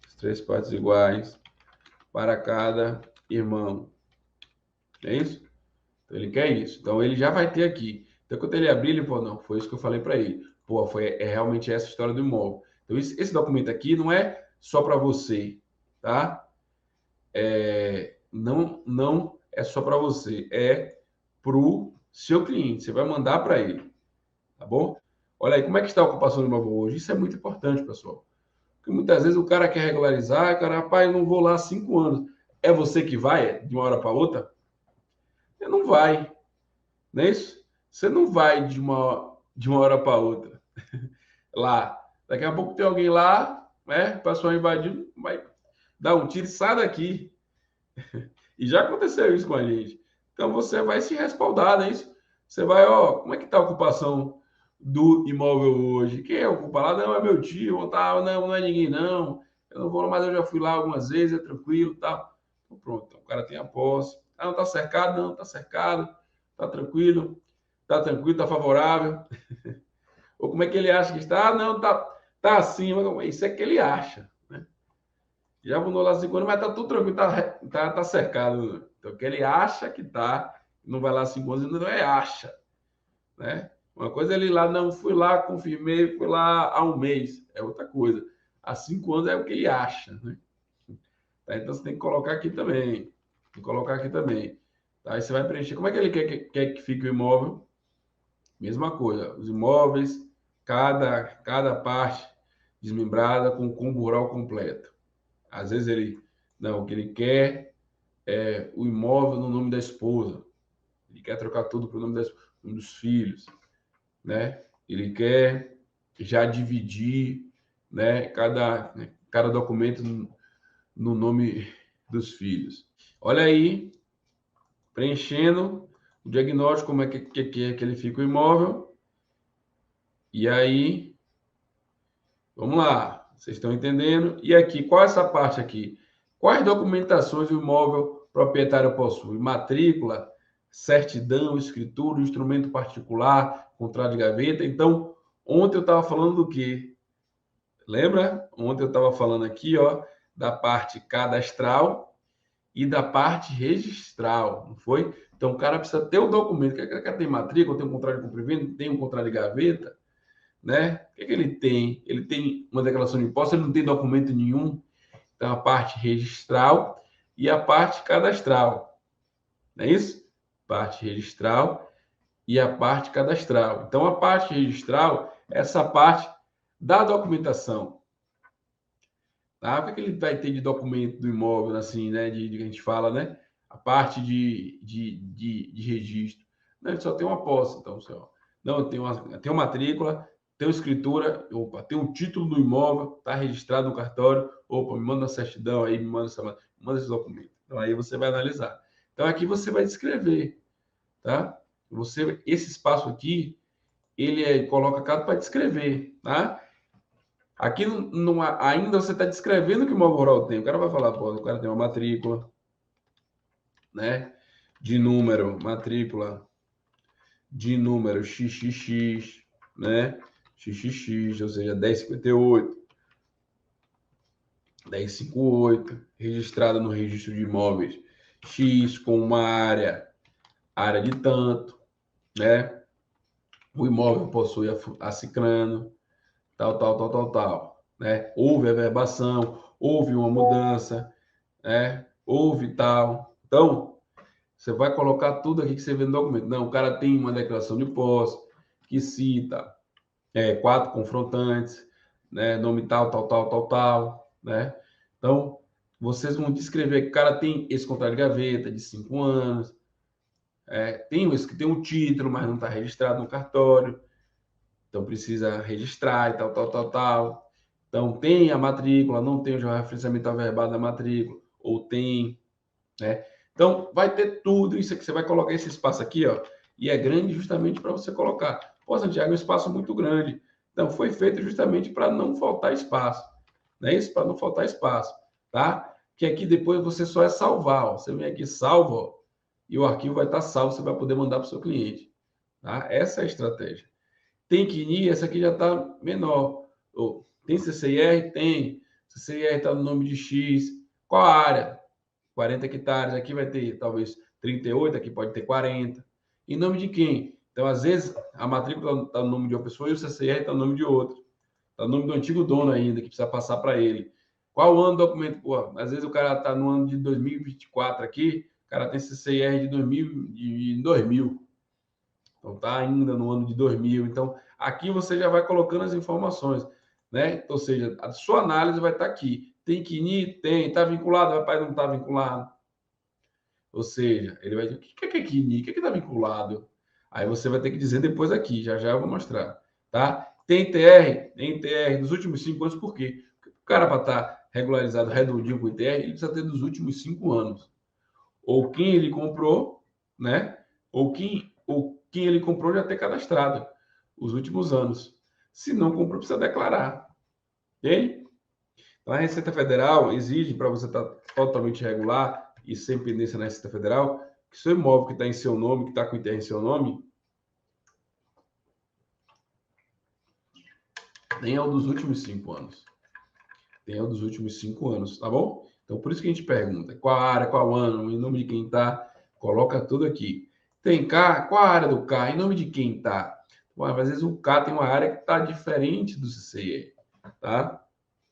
Speaker 1: as três partes iguais para cada irmão. É isso? Então ele quer isso. Então ele já vai ter aqui. Então quando ele abrir, ele falou, não, foi isso que eu falei para ele. Pô, é realmente essa história do imóvel. Então esse documento aqui não é só para você, tá? Não é só para você, é pro seu cliente. Você vai mandar para ele, tá bom? Olha aí, como é que está a ocupação do imóvel hoje? Isso é muito importante, pessoal. Porque muitas vezes o cara quer regularizar, cara, rapaz, eu não vou lá há 5 anos. É você que vai de uma hora para outra? Você não vai, não é isso? Você não vai de uma hora para outra lá. Daqui a pouco tem alguém lá, né? O pessoal invadindo, vai dar um tiro e sai daqui. E já aconteceu isso com a gente. Então você vai se respaldar, não é isso? Você vai, ó, como é que está a ocupação do imóvel hoje? Quem é ocupa lá? Não, é meu tio, tá, não é ninguém, não. Eu não vou, mas eu já fui lá algumas vezes, é tranquilo, tá? Então, pronto, então, o cara tem a posse. Ah, não tá cercado? Não, tá cercado, tá tranquilo, tá favorável. Ou como é que ele acha que está? Ah, não, tá acima. Isso é que ele acha, né? Já mudou lá 5 anos, mas tá tudo tranquilo, tá cercado. Então, que ele acha que tá, não vai lá 5 anos, não é acha, né? Uma coisa é ele ir lá, não, fui lá, confirmei, fui lá há um mês, é outra coisa. Há 5 anos é o que ele acha, né? Tá? Então, você tem que colocar aqui também. Tem que colocar aqui também. Tá? Aí você vai preencher. Como é que ele quer que fique o imóvel? Mesma coisa. Os imóveis, cada parte desmembrada com o cumbo rural completo. Às vezes não, o que ele quer é o imóvel no nome da esposa. Ele quer trocar tudo para o nome dos filhos, né? Ele quer já dividir, né, cada documento no nome dos filhos. Olha aí, preenchendo o diagnóstico, como é que é que ele fica o imóvel. E aí, vamos lá, vocês estão entendendo? E aqui, qual é essa parte aqui? Quais documentações o imóvel proprietário possui? Matrícula, certidão, escritura, instrumento particular, contrato de gaveta. Então, ontem eu estava falando do quê? Lembra? Ontem eu estava falando aqui, ó, da parte cadastral e da parte registral, não foi? Então, o cara precisa ter o documento. Quer tem matrícula, tem um contrato de compra e venda, tem um contrato de gaveta, né? O que ele tem? Ele tem uma declaração de imposto, ele não tem documento nenhum. Então, a parte registral e a parte cadastral, não é isso? Parte registral e a parte cadastral. Então, a parte registral é essa parte da documentação. Tá? O que ele vai ter de documento do imóvel, assim, né? De que a gente fala, né? A parte de registro. Não, ele só tem uma posse, então, senhor. Não, tem uma matrícula, tem uma escritura, opa, tem um título do imóvel, está registrado no cartório, opa, me manda a certidão aí, me manda esse documento. Então, aí você vai analisar. Então, aqui você vai descrever, tá? Esse espaço aqui, ele coloca cada para descrever, tá? Aqui ainda você está descrevendo o que o imóvel rural tem. O cara vai falar, pô, o cara tem uma matrícula, né? De número, matrícula de número XXX, né? XXX, ou seja, 1058. 1058, registrada no registro de imóveis X, com uma área de tanto, né? O imóvel possui a Cicrano, tal, né? Houve averbação, houve uma mudança, né? Houve tal. Então, você vai colocar tudo aqui que você vê no documento. Não, o cara tem uma declaração de posse que cita 4 confrontantes, né? Nome tal, né? Então, vocês vão descrever que o cara tem esse contrato de gaveta de 5 anos, tem esse que tem um título, mas não está registrado no cartório, então precisa registrar e tal. Então, tem a matrícula, não tem o referenciamento averbado da matrícula, ou tem, né? Então, vai ter tudo isso aqui. Você vai colocar esse espaço aqui, ó, e é grande justamente para você colocar. Pô, Santiago, é um espaço muito grande. Então, foi feito justamente para não faltar espaço, né? Isso, para não faltar espaço, tá? Que aqui depois você só é salvar, ó. Você vem aqui, salva, ó, e o arquivo vai estar salvo, você vai poder mandar para o seu cliente, tá? Essa é a estratégia. Tem CNI, essa aqui já está menor. Tem CCIR? Tem. CCIR está no nome de X. Qual a área? 40 hectares. Aqui vai ter talvez 38, aqui pode ter 40. Em nome de quem? Então, às vezes, a matrícula está no nome de uma pessoa e o CCIR está no nome de outro. Está no nome do antigo dono ainda, que precisa passar para ele. Qual o ano do documento? Pô, às vezes o cara está no ano de 2024 aqui, o cara tem CCIR de 2000. Então, está ainda no ano de 2000. Então, aqui você já vai colocando as informações, né? Ou seja, a sua análise vai estar aqui. Tem CNI? Tem. Está vinculado? Rapaz, não está vinculado. Ou seja, ele vai dizer, o que é CNI? O que está vinculado? Aí você vai ter que dizer depois aqui, já eu vou mostrar, tá? Tem TR? Tem TR dos últimos 5 anos, por quê? Porque o cara, para estar regularizado redondinho com o ITR, ele precisa ter dos últimos 5 anos. Ou quem ele comprou, né? Ou quem ele comprou já ter cadastrado os últimos anos. Se não comprou, precisa declarar. Ok? Então, a Receita Federal exige, para você estar totalmente regular e sem pendência na Receita Federal, que seu imóvel que está em seu nome, que está com o ITR em seu nome, tenha o dos últimos 5 anos. Tenha o dos últimos 5 anos, tá bom? Então, por isso que a gente pergunta qual área, qual ano, em nome de quem está, coloca tudo aqui. Tem K, qual a área do K, em nome de quem está? Às vezes o K tem uma área que está diferente do CCE, tá?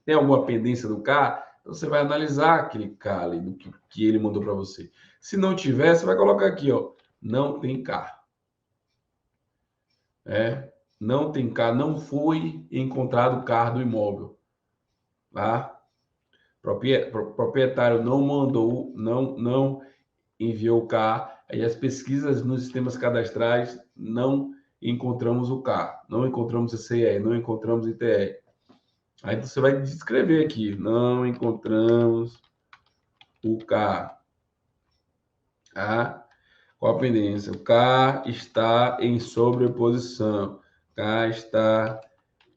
Speaker 1: Tem alguma pendência do K? Então você vai analisar aquele K ali, do que ele mandou para você. Se não tiver, você vai colocar aqui, ó, não tem K. Não tem K, não foi encontrado o K do imóvel, tá? Proprietário não mandou, não enviou o K, aí as pesquisas nos sistemas cadastrais não encontramos o K, não encontramos CCE, não encontramos ITR. Aí você vai descrever aqui, não encontramos o K. Tá? Qual a pendência? O K está em sobreposição. K está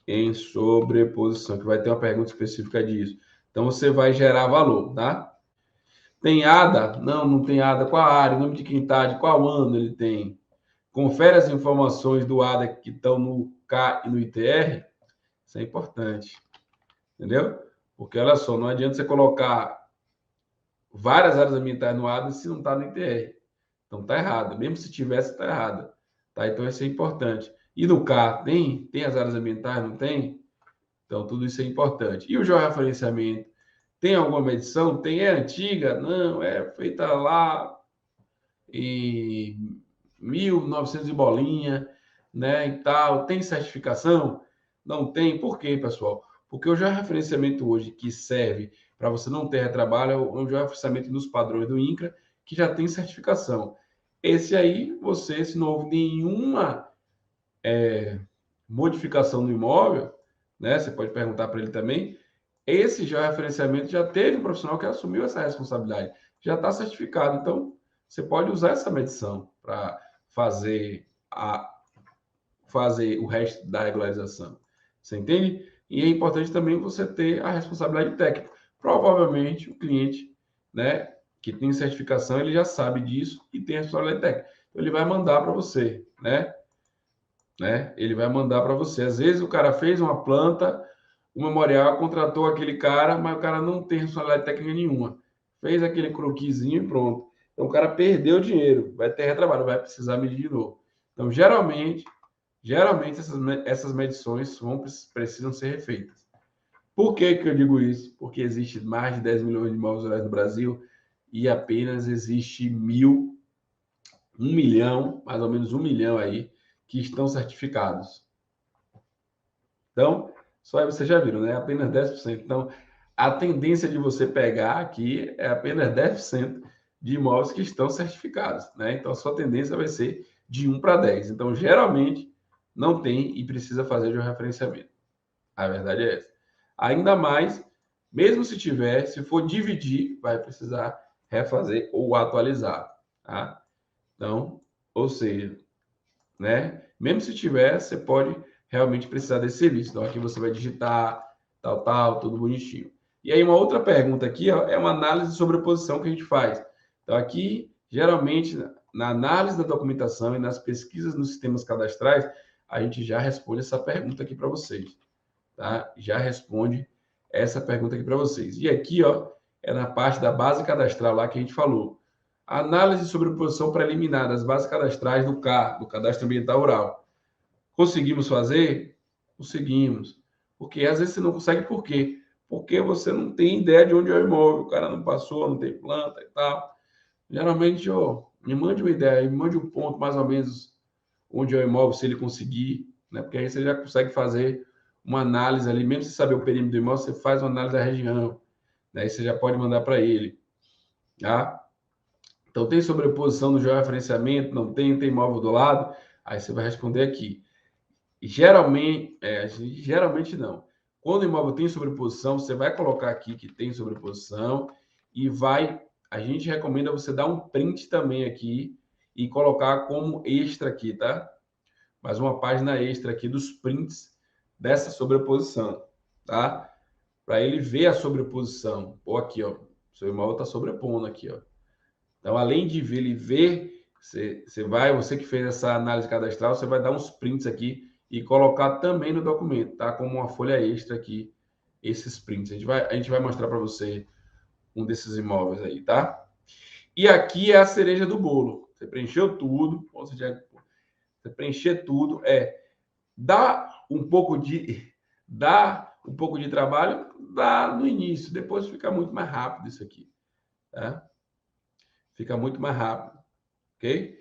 Speaker 1: em sobreposição, que vai ter uma pergunta específica disso. Então, você vai gerar valor, tá? Tem ADA? Não, não tem ADA. Qual a área? O nome de quem está? De qual ano ele tem? Confere as informações do ADA que estão no K e no ITR. Isso é importante. Entendeu? Porque, olha só, não adianta você colocar várias áreas ambientais no ADA se não está no ITR. Então, está errado. Mesmo se tivesse, está errado. Tá? Então, isso é importante. E no K, tem as áreas ambientais? Não tem? Então, tudo isso é importante. E o georreferenciamento? Tem alguma medição? Tem? É antiga? Não, é feita lá em 1900 e bolinha, né, e tal. Tem certificação? Não tem. Por quê, pessoal? Porque o georreferenciamento hoje que serve para você não ter retrabalho é o georreferenciamento nos padrões do INCRA, que já tem certificação. Esse aí, você, se não houve nenhuma modificação no imóvel, né, você pode perguntar para ele também, esse georreferenciamento já teve um profissional que assumiu essa responsabilidade, já está certificado. Então, você pode usar essa medição para fazer o resto da regularização. Você entende? E é importante também você ter a responsabilidade técnica. Provavelmente o cliente, né, que tem certificação, ele já sabe disso e tem a responsabilidade técnica. Então, ele vai mandar para você, né? Ele vai mandar para você. Às vezes o cara fez uma planta, O memorial contratou aquele cara, mas o cara não tem responsabilidade técnica nenhuma. Fez aquele croquisinho e pronto. Então o cara perdeu o dinheiro, vai ter retrabalho, vai precisar medir de novo. Então, geralmente essas medições precisam ser refeitas. Por que eu digo isso? Porque existe mais de 10 milhões de imóveis rurais no Brasil e apenas existe 1 milhão, mais ou menos 1 milhão aí, que estão certificados. Então, só aí vocês já viram, né? Apenas 10%. Então, a tendência de você pegar aqui é apenas 10% de imóveis que estão certificados, né? Então, a sua tendência vai ser de 1 para 10. Então, geralmente, não tem e precisa fazer de um referenciamento. A verdade é essa. Ainda mais, mesmo se tiver, se for dividir, vai precisar refazer ou atualizar, tá? Então, ou seja, né? Mesmo se tiver, você pode realmente precisar desse serviço. Então, aqui você vai digitar, tal, tudo bonitinho. E aí, uma outra pergunta aqui, ó, é uma análise de sobreposição que a gente faz. Então, aqui, geralmente, na análise da documentação e nas pesquisas nos sistemas cadastrais, a gente já responde essa pergunta aqui para vocês, tá? Já responde essa pergunta aqui para vocês. E aqui, ó, é na parte da base cadastral lá que a gente falou. Análise de sobreposição preliminar das bases cadastrais do CAR, do Cadastro Ambiental Rural. Conseguimos fazer? Conseguimos. Porque às vezes você não consegue, por quê? Porque você não tem ideia de onde é o imóvel, o cara não passou, não tem planta e tal. Geralmente, ó, me mande uma ideia, me mande um ponto mais ou menos onde é o imóvel, se ele conseguir, né? Porque aí você já consegue fazer uma análise ali, mesmo se saber o perímetro do imóvel, você faz uma análise da região, né? Aí você já pode mandar para ele, tá? Então, tem sobreposição no georreferenciamento? Não tem, tem imóvel do lado? Aí você vai responder aqui. Geralmente não. Quando o imóvel tem sobreposição, você vai colocar aqui que tem sobreposição e a gente recomenda você dar um print também aqui e colocar como extra aqui, tá? Mais uma página extra aqui dos prints dessa sobreposição, tá? Para ele ver a sobreposição. Ou aqui, ó, seu imóvel está sobrepondo aqui, ó. Então, além de ver ele ver, você que fez essa análise cadastral, você vai dar uns prints aqui e colocar também no documento, tá? Como uma folha extra aqui, esses prints. A gente vai mostrar para você um desses imóveis aí, tá? E aqui é a cereja do bolo. Você preencheu tudo, ou seja, você preencher tudo dá um pouco de trabalho, dá no início, depois fica muito mais rápido isso aqui, tá? Fica muito mais rápido, ok?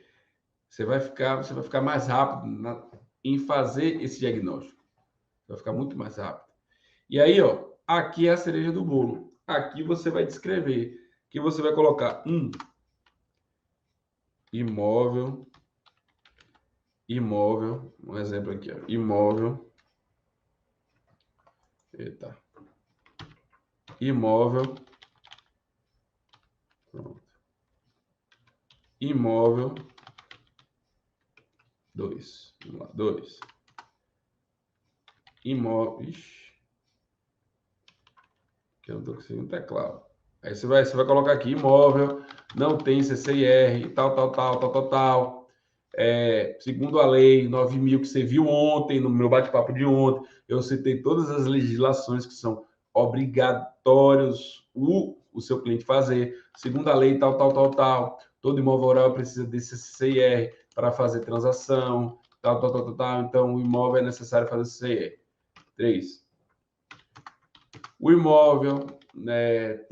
Speaker 1: Você vai ficar mais rápido em fazer esse diagnóstico. Vai ficar muito mais rápido. E aí, ó, aqui é a cereja do bolo. Aqui você vai descrever que você vai colocar imóvel, um exemplo aqui, ó, imóvel, pronto, imóvel 2, vamos lá, 2, imóvel, que eu não estou conseguindo teclado. Aí você vai colocar aqui imóvel, não tem CCIR, tal. Segundo a lei 9.000 que você viu ontem, no meu bate-papo de ontem, eu citei todas as legislações que são obrigatórios o seu cliente fazer. Segundo a lei tal. Todo imóvel rural precisa desse CCIR para fazer transação, tal. Então, o imóvel é necessário fazer CCIR. 3. O imóvel, né,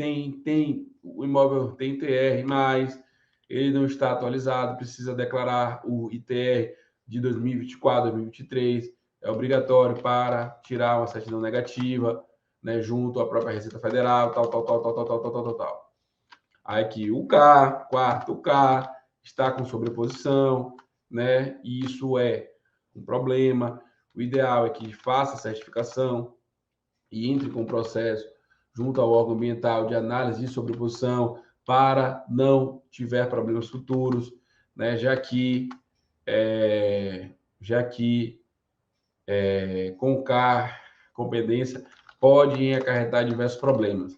Speaker 1: o imóvel tem ITR, mas ele não está atualizado, precisa declarar o ITR de 2024, 2023, é obrigatório para tirar uma certidão negativa, né, junto à própria Receita Federal, tal. Aí aqui o quarto K está com sobreposição, né? E isso é um problema. O ideal é que faça a certificação e entre com o processo junto ao órgão ambiental de análise de sobreposição para não tiver problemas futuros, né? Já que com CAR, competência, pode acarretar diversos problemas.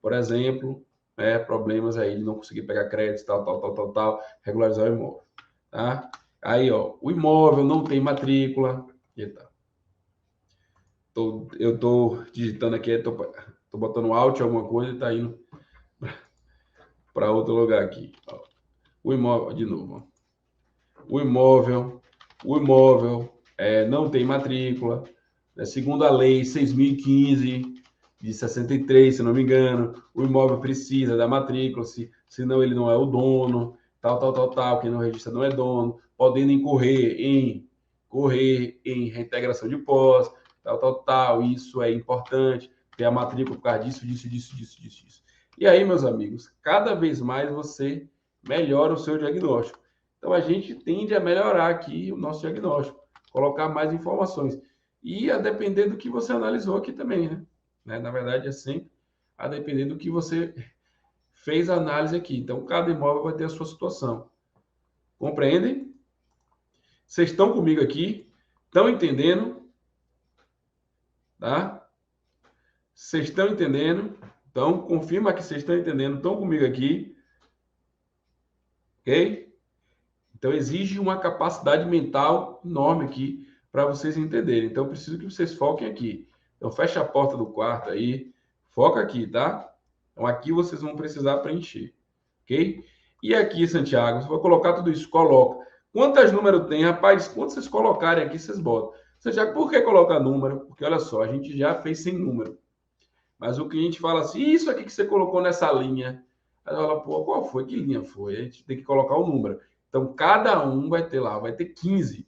Speaker 1: Por exemplo, problemas aí de não conseguir pegar créditos, tal, regularizar o imóvel, tá? Aí, ó, o imóvel não tem matrícula, eita. Eu tô digitando aqui, tô botando alt alguma coisa e tá indo para outro lugar aqui. Ó. O imóvel, de novo. Ó. O imóvel não tem matrícula. Né? Segundo a lei 6.015 de 63, se não me engano, o imóvel precisa da matrícula, senão ele não é o dono, tal. Quem não registra não é dono, podendo correr em reintegração de posse, tal. Isso é importante, ter a matrícula por causa disso. E aí, meus amigos, cada vez mais você melhora o seu diagnóstico. Então, a gente tende a melhorar aqui o nosso diagnóstico, colocar mais informações. E a depender do que você analisou aqui também, né? Na verdade, é sempre a depender do que você fez a análise aqui. Então, cada imóvel vai ter a sua situação. Compreendem? Vocês estão comigo aqui? Estão entendendo? Tá? Vocês estão entendendo? Então, confirma que vocês estão entendendo. Estão comigo aqui? Ok? Então, exige uma capacidade mental enorme aqui para vocês entenderem. Então, eu preciso que vocês foquem aqui. Então, fecha a porta do quarto aí. Foca aqui, tá? Então, aqui vocês vão precisar preencher. Ok? E aqui, Santiago, você vai colocar tudo isso. Coloca. Quantos números tem? Rapaz, quantos vocês colocarem aqui, vocês botam. Santiago, por que colocar número? Porque, olha só, a gente já fez sem número. Mas o cliente fala assim, isso aqui que você colocou nessa linha. Aí ela fala, pô, qual foi? Que linha foi? A gente tem que colocar o número. Então, cada um vai ter lá, vai ter 15.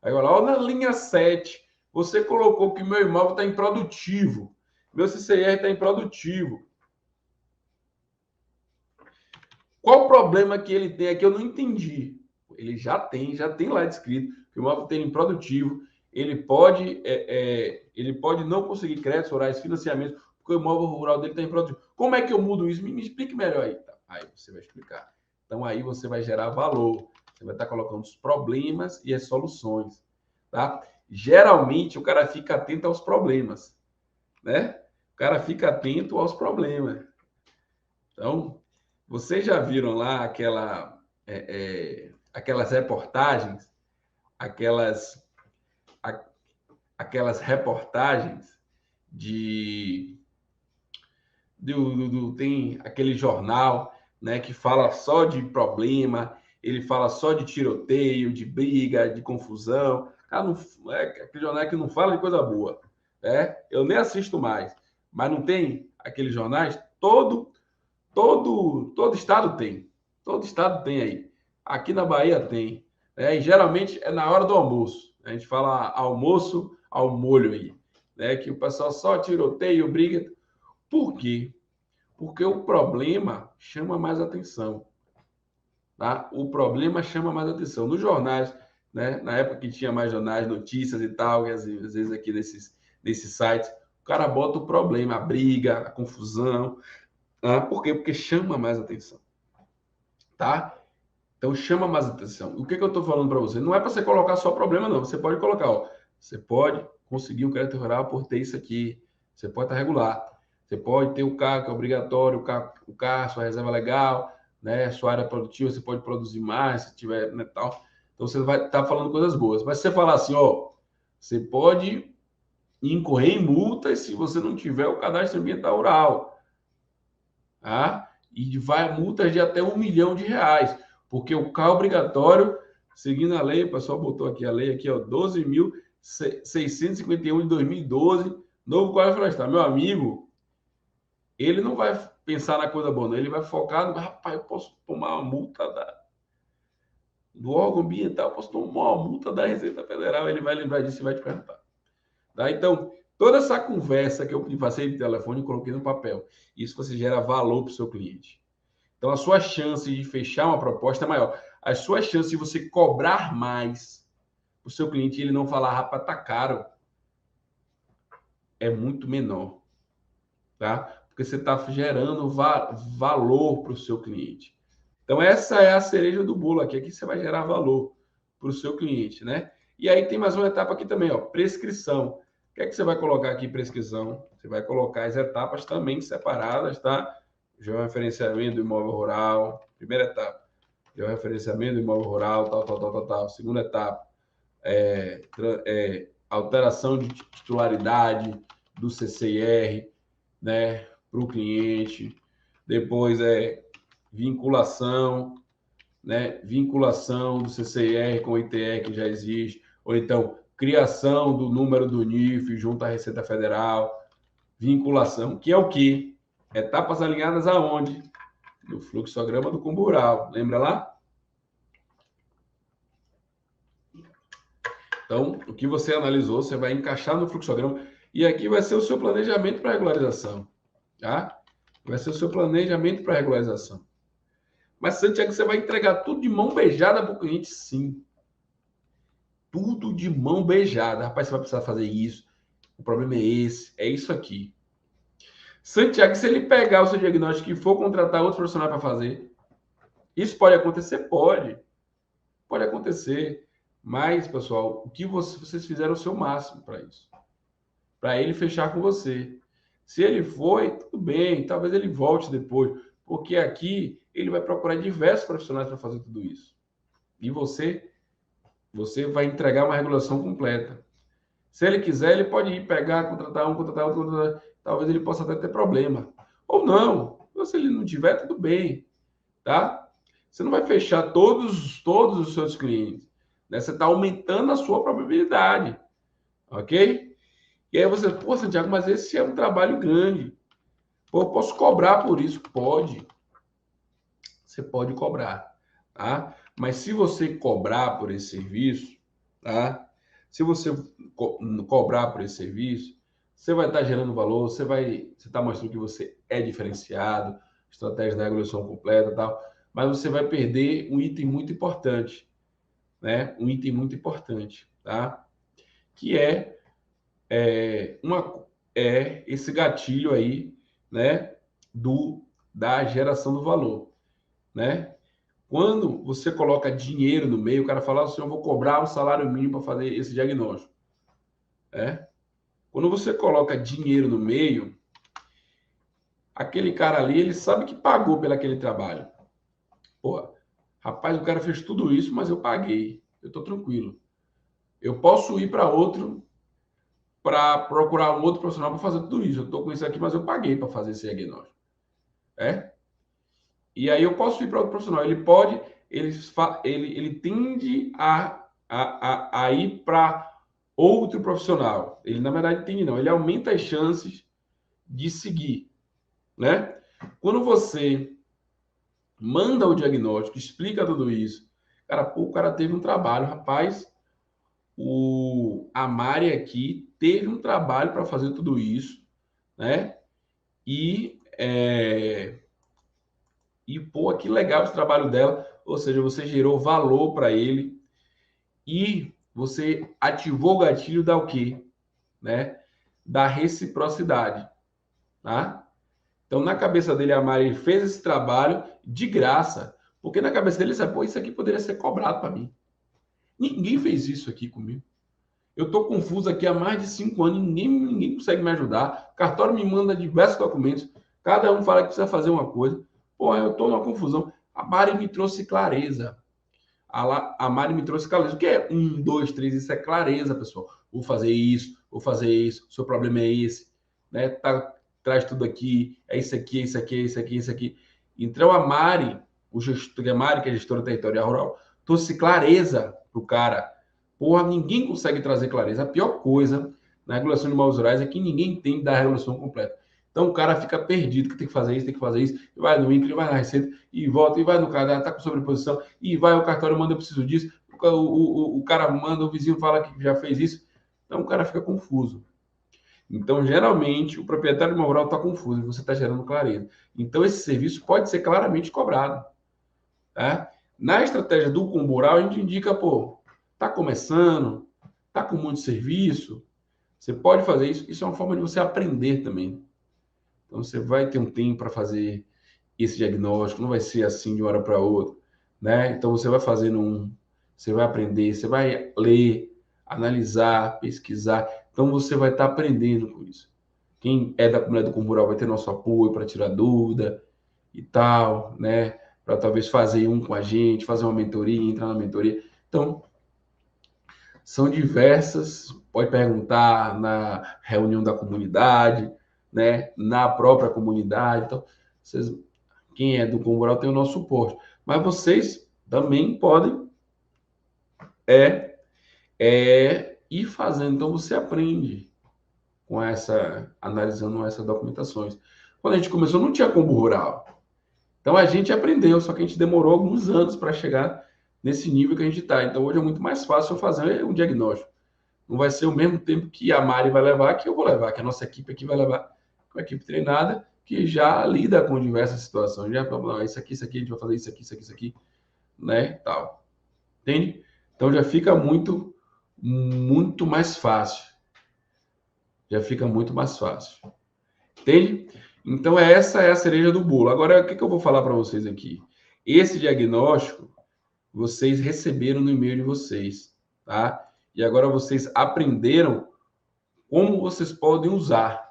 Speaker 1: Aí eu falo, na linha 7, você colocou que meu imóvel está improdutivo. Meu CCR está improdutivo. Qual o problema que ele tem aqui? Eu não entendi. Ele já tem lá descrito que o imóvel tem improdutivo. Ele pode não conseguir créditos rurais, financiamentos, porque o imóvel rural dele está improdutivo. Como é que eu mudo isso? Me explique melhor aí. Tá? Aí você vai explicar. Então aí você vai gerar valor. Você vai estar colocando os problemas e as soluções. Tá? Geralmente o cara fica atento aos problemas. Né? O cara fica atento aos problemas. Então, vocês já viram lá aquelas reportagens, aquelas, aquelas reportagens tem aquele jornal, né, que fala só de problema, ele fala só de tiroteio, de briga, de confusão. Aquele jornal que não fala de coisa boa, né? Eu nem assisto mais, mas não tem aqueles jornais todo estado tem. Todo estado tem aí. Aqui na Bahia tem. E geralmente é na hora do almoço. A gente fala almoço ao molho aí. Né? Que o pessoal só tiroteio, briga. Por quê? Porque o problema chama mais atenção. Tá? O problema chama mais atenção. Nos jornais, né? Na época que tinha mais jornais, notícias e tal, e às vezes aqui nesses sites, o cara bota o problema, a briga, a confusão. Por quê? Porque chama mais atenção. Tá? Então chama mais atenção. O que eu estou falando para você? Não é para você colocar só problema, não. Você pode colocar, ó, você pode conseguir um crédito rural por ter isso aqui. Você pode estar regular. Você pode ter o carro, que é obrigatório, o carro, sua reserva legal, né? Sua área produtiva, você pode produzir mais, se tiver, né, tal. Então você vai estar falando coisas boas. Mas se você falar assim, ó, você pode incorrer em multas se você não tiver o cadastro ambiental rural. Tá? E vai multas de até R$1 milhão, porque o carro obrigatório, seguindo a lei, o pessoal botou aqui a lei, aqui, ó, 12.651 de 2012, novo Código Florestal. Meu amigo, ele não vai pensar na coisa boa, não. Ele vai focar no, rapaz, eu posso tomar uma multa do órgão ambiental, eu posso tomar uma multa da Receita Federal, ele vai lembrar disso e vai te perguntar. Tá? Então, toda essa conversa que eu passei de telefone, eu coloquei no papel. Isso você gera valor para o seu cliente. Então, a sua chance de fechar uma proposta é maior. As suas chances de você cobrar mais o seu cliente e ele não falar, rapaz, tá caro, é muito menor. Tá? Porque você está gerando valor para o seu cliente. Então, essa é a cereja do bolo aqui. Aqui você vai gerar valor para o seu cliente, né? E aí tem mais uma etapa aqui também, ó, prescrição. O que é que você vai colocar aqui, prescrição? Você vai colocar as etapas também separadas, tá? Georreferenciamento do imóvel rural, primeira etapa. Georreferenciamento do imóvel rural, tal. Segunda etapa, alteração de titularidade do CCIR, né, para o cliente. Depois vinculação, né, vinculação do CCIR com o ITE que já existe, ou então criação do número do NIF junto à Receita Federal, vinculação, que é o quê? Etapas alinhadas aonde? No fluxograma do Kumbural, lembra lá? Então, o que você analisou, você vai encaixar no fluxograma, e aqui vai ser o seu planejamento para regularização, tá? Vai ser o seu planejamento para regularização. Mas, Santiago, você vai entregar tudo de mão beijada para o cliente? Sim. Tudo de mão beijada. Rapaz, você vai precisar fazer isso. O problema é esse, é isso aqui. Santiago, se ele pegar o seu diagnóstico e for contratar outro profissional para fazer, isso pode acontecer? Pode. Pode acontecer. Mas, pessoal, o que vocês fizeram o seu máximo para isso. Para ele fechar com você. Se ele foi, tudo bem, talvez ele volte depois. Porque aqui ele vai procurar diversos profissionais para fazer tudo isso. E você vai entregar uma regulação completa. Se ele quiser, ele pode ir pegar, contratar um, contratar outro, contratar... talvez ele possa até ter problema. Ou não. Se ele não tiver, tudo bem. Tá? Você não vai fechar todos os seus clientes. Né? Você está aumentando a sua probabilidade. Ok? E aí você, pô, Santiago, mas esse é um trabalho grande. Pô, eu posso cobrar por isso? Pode. Você pode cobrar. Tá? Mas se você cobrar por esse serviço, tá? Se você cobrar por esse serviço, você vai estar gerando valor, você está mostrando que você é diferenciado, estratégia da regulação completa e tal, mas você vai perder um item muito importante, né? Um item muito importante, tá? Que é esse gatilho aí, né? Da geração do valor, né? Quando você coloca dinheiro no meio, o cara fala assim, eu vou cobrar um salário mínimo para fazer esse diagnóstico. Quando você coloca dinheiro no meio, aquele cara ali, ele sabe que pagou pelo aquele trabalho. Pô, rapaz, o cara fez tudo isso, mas eu paguei. Eu estou tranquilo. Eu posso ir para procurar um outro profissional para fazer tudo isso. Eu estou com isso aqui, mas eu paguei para fazer esse diagnóstico. E aí eu posso ir para outro profissional. Ele tende a ir para outro profissional. Ele, na verdade, tende não. Ele aumenta as chances de seguir, né? Quando você manda o diagnóstico, explica tudo isso, cara, pô, o cara teve um trabalho, rapaz, a Mari aqui teve um trabalho para fazer tudo isso, né? Pô, que legal esse trabalho dela. Ou seja, você gerou valor para ele e você ativou o gatilho da o quê? Né? Da reciprocidade, tá? Então, na cabeça dele, a Mari fez esse trabalho de graça, porque na cabeça dele, ele sabe, pô, isso aqui poderia ser cobrado para mim. Ninguém fez isso aqui comigo. Eu estou confuso aqui há mais de 5 anos, ninguém consegue me ajudar. O cartório me manda diversos documentos, cada um fala que precisa fazer uma coisa. Pô, eu estou numa confusão. A Mari me trouxe clareza. A Mari me trouxe clareza. O que é 1, 2, 3? Isso é clareza, pessoal. Vou fazer isso, o seu problema é esse. Né? Traz tudo aqui, é isso aqui, é isso aqui, é isso aqui, é isso aqui. Então a Mari, a Mari, que é gestora territorial rural, trouxe clareza para o cara. Porra, ninguém consegue trazer clareza. A pior coisa na regulação de imóveis rurais é que ninguém entende da regulação completa. Então o cara fica perdido, que tem que fazer isso, tem que fazer isso, e vai no INCRE, vai na Receita, e volta, e vai no cadastro, tá com sobreposição, e vai, o cartório manda, eu preciso disso, o cara manda, o vizinho fala que já fez isso. Então o cara fica confuso. Então, geralmente, o proprietário de imóvel rural está confuso e você está gerando clareza. Então, esse serviço pode ser claramente cobrado. Tá? Na estratégia do Kumbural, a gente indica, pô, tá começando, tá com muito serviço, você pode fazer isso. Isso é uma forma de você aprender também. Então, você vai ter um tempo para fazer esse diagnóstico, não vai ser assim de uma hora para outra, né? Então, você vai fazendo você vai aprender, você vai ler, analisar, pesquisar. Então, você vai estar aprendendo com isso. Quem é da comunidade do Kumbural vai ter nosso apoio para tirar dúvida e tal, né? Para talvez fazer com a gente, fazer uma mentoria, entrar na mentoria. Então, São diversas, pode perguntar na reunião da comunidade, né? Na própria comunidade. Então, vocês, quem é do Comboral tem o nosso suporte. Mas vocês também podem ir fazendo. Então, você aprende com analisando essas documentações. Quando a gente começou, não tinha Combo Rural. Então, a gente aprendeu, só que a gente demorou alguns anos para chegar nesse nível que a gente está. Então, hoje é muito mais fácil eu fazer um diagnóstico. Não vai ser o mesmo tempo que a Mari vai levar, que eu vou levar, que a nossa equipe aqui vai levar, com a equipe treinada, que já lida com diversas situações. Já fala, isso aqui, a gente vai fazer isso aqui, né? Tal. Entende? Então já fica muito mais fácil. Já fica muito mais fácil. Entende? Então essa é a cereja do bolo. Agora, o que eu vou falar para vocês aqui? Esse diagnóstico, vocês receberam no e-mail de vocês, tá? E agora vocês aprenderam como vocês podem usar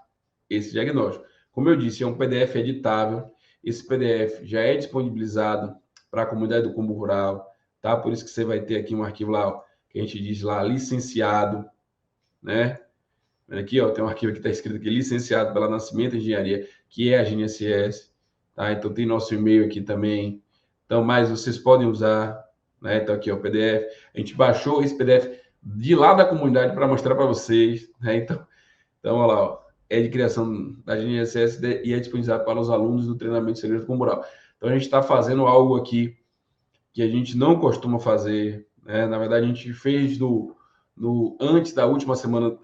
Speaker 1: esse diagnóstico. Como eu disse, é um PDF editável. Esse PDF já é disponibilizado para a comunidade do Combo Rural, tá? Por isso que você vai ter aqui um arquivo lá, ó, que a gente diz lá, licenciado, né? Aqui, ó, tem um arquivo que está escrito aqui, licenciado pela Nascimento Engenharia, que é a GNSS, tá? Então tem nosso e-mail aqui também. Então, mas vocês podem usar, né? Então aqui, ó, o PDF. A gente baixou esse PDF de lá da comunidade para mostrar para vocês, né? Então, olha lá, ó, é de criação da GNSS e é disponibilizado para os alunos do treinamento de segredo comboral. Então, a gente está fazendo algo aqui que a gente não costuma fazer, né? Na verdade, a gente fez antes da última semana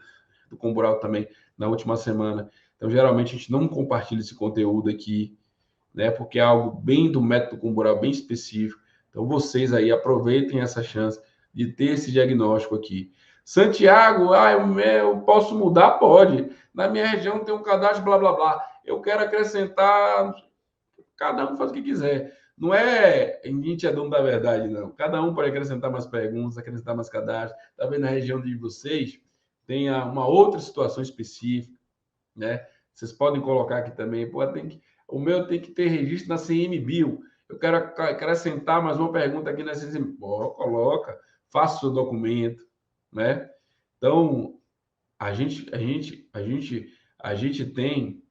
Speaker 1: do Comboral também, na última semana. Então, geralmente, a gente não compartilha esse conteúdo aqui, né? Porque é algo bem do método Comboral, bem específico. Então, vocês aí aproveitem essa chance de ter esse diagnóstico aqui. Santiago, eu posso mudar? Pode. Na minha região tem um cadastro, blá, blá, blá. Eu quero acrescentar... Cada um faz o que quiser. Não é a gente é dono da verdade, não. Cada um pode acrescentar mais perguntas, acrescentar mais cadastros. Talvez na região de vocês tenha uma outra situação específica, né? Vocês podem colocar aqui também. Pô, o meu tem que ter registro na CMBio. Eu quero acrescentar mais uma pergunta aqui na CMBio. Coloca, faça o seu documento, né? Então, a gente tem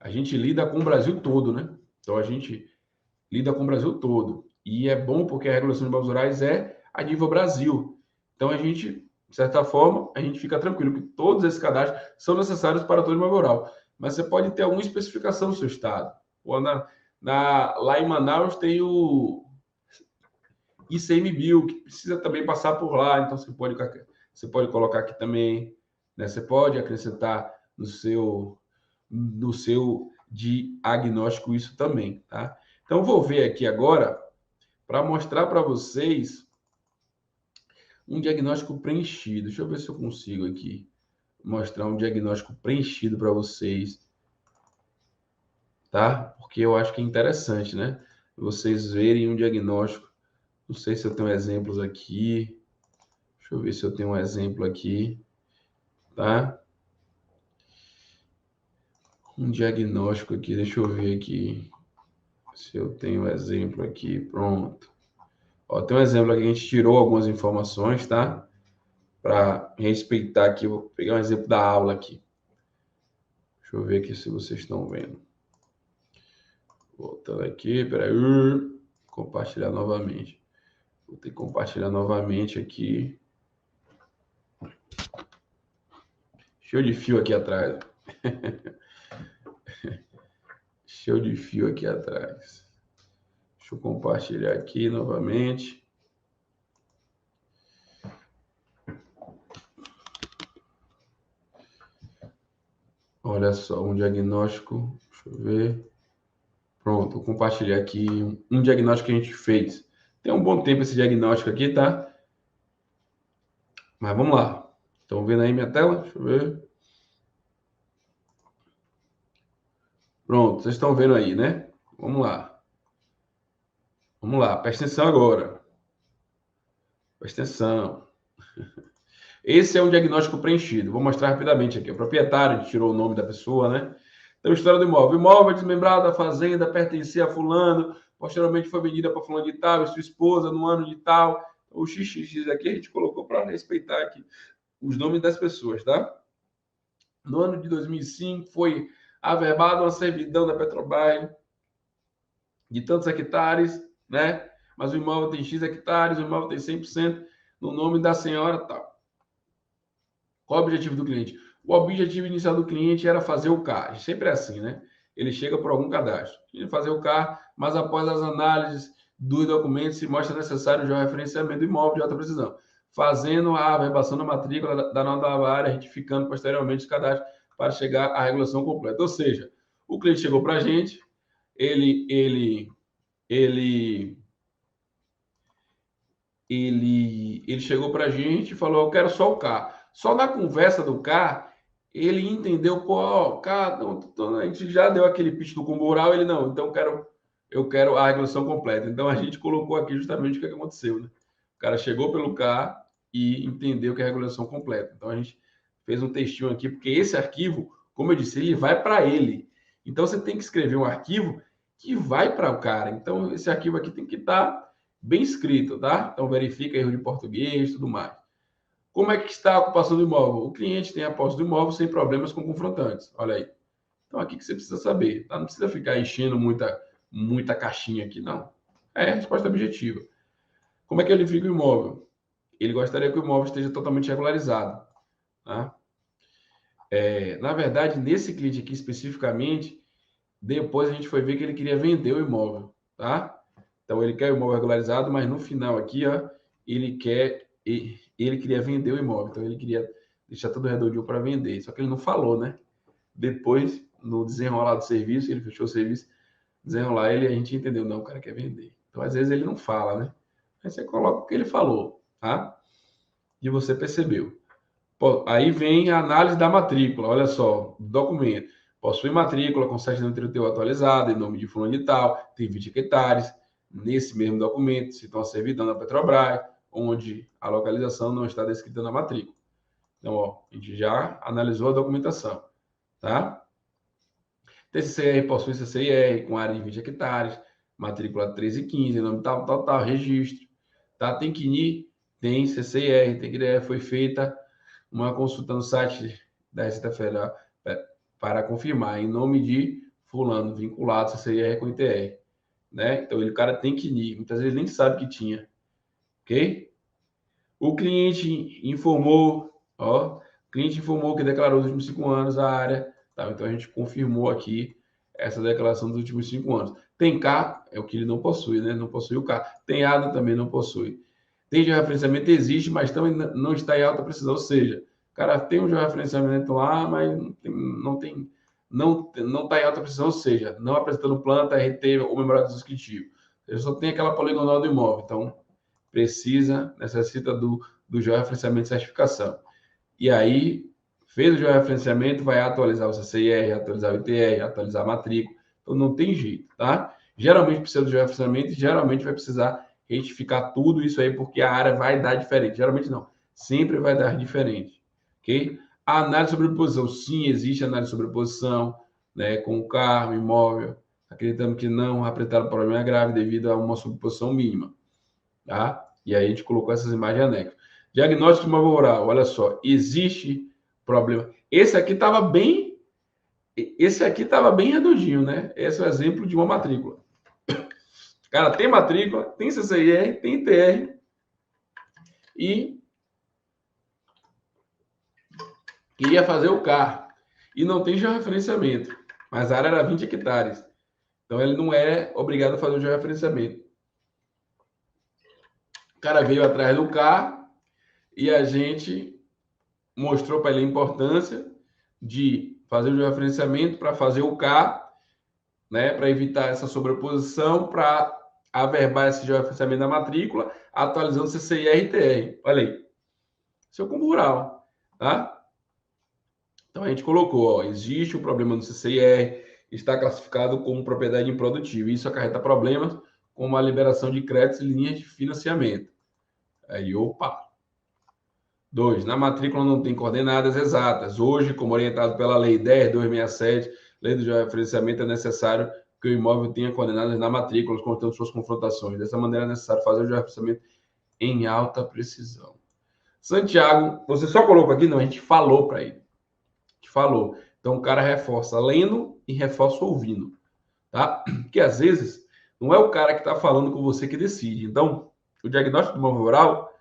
Speaker 1: a gente lida com o Brasil todo, né? Então a gente lida com o Brasil todo. E é bom porque a regulação de imóveis rurais é a nível Brasil. Então a gente, de certa forma, a gente fica tranquilo que todos esses cadastros são necessários para todo imóvel rural. Mas você pode ter alguma especificação no seu estado. Ou lá em Manaus tem o ICMBio, que precisa também passar por lá. Então você pode colocar aqui também, né? Você pode acrescentar no seu diagnóstico isso também, tá? Então, vou ver aqui agora para mostrar para vocês um diagnóstico preenchido. Deixa eu ver se eu consigo aqui mostrar um diagnóstico preenchido para vocês, tá? Porque eu acho que é interessante, né? Vocês verem um diagnóstico. Não sei se eu tenho exemplos aqui. Deixa eu ver se eu tenho um exemplo aqui, tá? Um diagnóstico aqui, deixa eu ver aqui se eu tenho um exemplo aqui, pronto. Ó, tem um exemplo aqui, a gente tirou algumas informações, tá? Para respeitar aqui, vou pegar um exemplo da aula aqui. Deixa eu ver aqui se vocês estão vendo. Voltando aqui, peraí. Compartilhar novamente. Vou ter que compartilhar novamente aqui. Cheio de fio aqui atrás. Cheio de fio aqui atrás. Deixa eu compartilhar aqui novamente. Olha só, um diagnóstico. Deixa eu ver. Pronto, vou compartilhar aqui um diagnóstico que a gente fez. Tem um bom tempo esse diagnóstico aqui, tá? Mas vamos lá. Estão vendo aí minha tela? Deixa eu ver. Pronto, vocês estão vendo aí, né? Vamos lá. Vamos lá, presta atenção agora. Presta atenção. Esse é um diagnóstico preenchido. Vou mostrar rapidamente aqui. O proprietário, a gente tirou o nome da pessoa, né? Então, história do imóvel. O imóvel desmembrado da fazenda pertencia a fulano, posteriormente foi vendida para fulano de tal e sua esposa no ano de tal. O XXX aqui a gente colocou para respeitar aqui os nomes das pessoas, tá? No ano de 2005 foi averbada uma servidão da Petrobras de tantos hectares, né? Mas o imóvel tem X hectares, o imóvel tem 100% no nome da senhora tal. Qual o objetivo do cliente? O objetivo inicial do cliente era fazer o CAR. Sempre é assim, né? Ele chega por algum cadastro. Ele fazer o CAR, mas após as análises dos documentos se mostra necessário já o referenciamento do imóvel de alta precisão, fazendo a averbação da matrícula da nova área, retificando posteriormente os cadastros para chegar à regulação completa. Ou seja, o cliente chegou para a gente, ele chegou para a gente e falou, eu quero só o CAR. Só na conversa do CAR, ele entendeu, pô, ó, CAR, a gente já deu aquele pitch do combo rural, ele não, então eu quero a regulação completa. Então a gente colocou aqui justamente o que aconteceu, né? O cara chegou pelo CAR e entendeu que é a regulação completa. Então a gente fez um textinho aqui, porque esse arquivo, como eu disse, ele vai para ele. Então você tem que escrever um arquivo que vai para o cara. Então esse arquivo aqui tem que estar bem escrito, tá? Então verifica erro de português e tudo mais. Como é que está a ocupação do imóvel? O cliente tem a posse do imóvel sem problemas com confrontantes. Olha aí. Então aqui que você precisa saber, tá? Não precisa ficar enchendo muita caixinha aqui, não. É a resposta objetiva. Como é que ele fica o imóvel? Ele gostaria que o imóvel esteja totalmente regularizado, tá? Na verdade, nesse cliente aqui especificamente, depois a gente foi ver que ele queria vender o imóvel, tá? Então ele quer o imóvel regularizado, mas no final aqui, ó, ele queria vender o imóvel. Então ele queria deixar tudo redondinho para vender. Só que ele não falou, né? Depois, no desenrolar do serviço, ele fechou o serviço, desenrolar ele, a gente entendeu, não, o cara quer vender. Então às vezes ele não fala, né? Aí você coloca o que ele falou, tá? E você percebeu. Pô, aí vem a análise da matrícula. Olha só, documento. Possui matrícula com certidão de teu atualizada, em nome de fulano de tal, tem 20 hectares. Nesse mesmo documento, cita uma servidão da Petrobras, onde a localização não está descrita na matrícula. Então, ó, a gente já analisou a documentação, tá? TCCR possui CCIR com área de 20 hectares, matrícula 1315, nome tal, registro. Tá? Tem CNI, tem CCIR, tem CRE, foi feita uma consulta no site da Receita Federal para confirmar em nome de fulano vinculado CCIR com ITR, né? Então o cara tem que ir, muitas vezes nem sabe que tinha, ok? O cliente informou, ó, o cliente informou que declarou nos últimos 5 anos a área, tá? Então a gente confirmou aqui essa declaração dos últimos 5 anos. Tem K, é o que ele não possui, né? Não possui o K. Tem ADA, também não possui. Tem georreferenciamento, existe, mas também não está em alta precisão, ou seja, o cara tem um georreferenciamento lá, mas não está em alta precisão, ou seja, não apresentando planta, RT ou memorial descritivo. Ele só tem aquela poligonal do imóvel, então necessita do georreferenciamento de certificação. E aí, fez o georreferenciamento, vai atualizar o CCIR, atualizar o ITR, atualizar a matrícula, então não tem jeito, tá? Geralmente precisa do georreferenciamento e geralmente vai precisar retificar tudo isso aí, porque a área vai dar diferente. Geralmente não, sempre vai dar diferente, ok? A análise sobre sobreposição, sim, existe análise sobre sobreposição, né, com o carro, imóvel, acreditamos que não apresentaram problema grave devido a uma sobreposição mínima, tá? E aí a gente colocou essas imagens anexas. Diagnóstico de imóvel rural, olha só, existe problema. Esse aqui estava bem redondinho, né? Esse é o exemplo de uma matrícula. Cara, tem matrícula, tem CCIR, tem ITR e queria fazer o CAR. E não tem georreferenciamento, mas a área era 20 hectares. Então ele não é obrigado a fazer o georreferenciamento. O cara veio atrás do CAR e a gente mostrou para ele a importância de fazer o georreferenciamento para fazer o CAR, né, para evitar essa sobreposição, para averbar esse georreferenciamento da matrícula, atualizando CCIR e TR. Olha aí. Isso é como rural, tá? Então a gente colocou, ó, existe um problema no CCIR, está classificado como propriedade improdutiva. Isso acarreta problemas como a liberação de créditos e linhas de financiamento. Aí, opa! 2. Na matrícula não tem coordenadas exatas. Hoje, como orientado pela Lei 10.267, Lei do Georreferenciamento, é necessário que o imóvel tenha coordenadas na matrícula, contando suas confrontações. Dessa maneira, é necessário fazer o georreferenciamento em alta precisão. Santiago, você só colocou aqui? Não, a gente falou para ele. A gente falou. Então o cara reforça lendo e reforça ouvindo, tá? Porque às vezes não é o cara que está falando com você que decide. Então, o diagnóstico do imóvel rural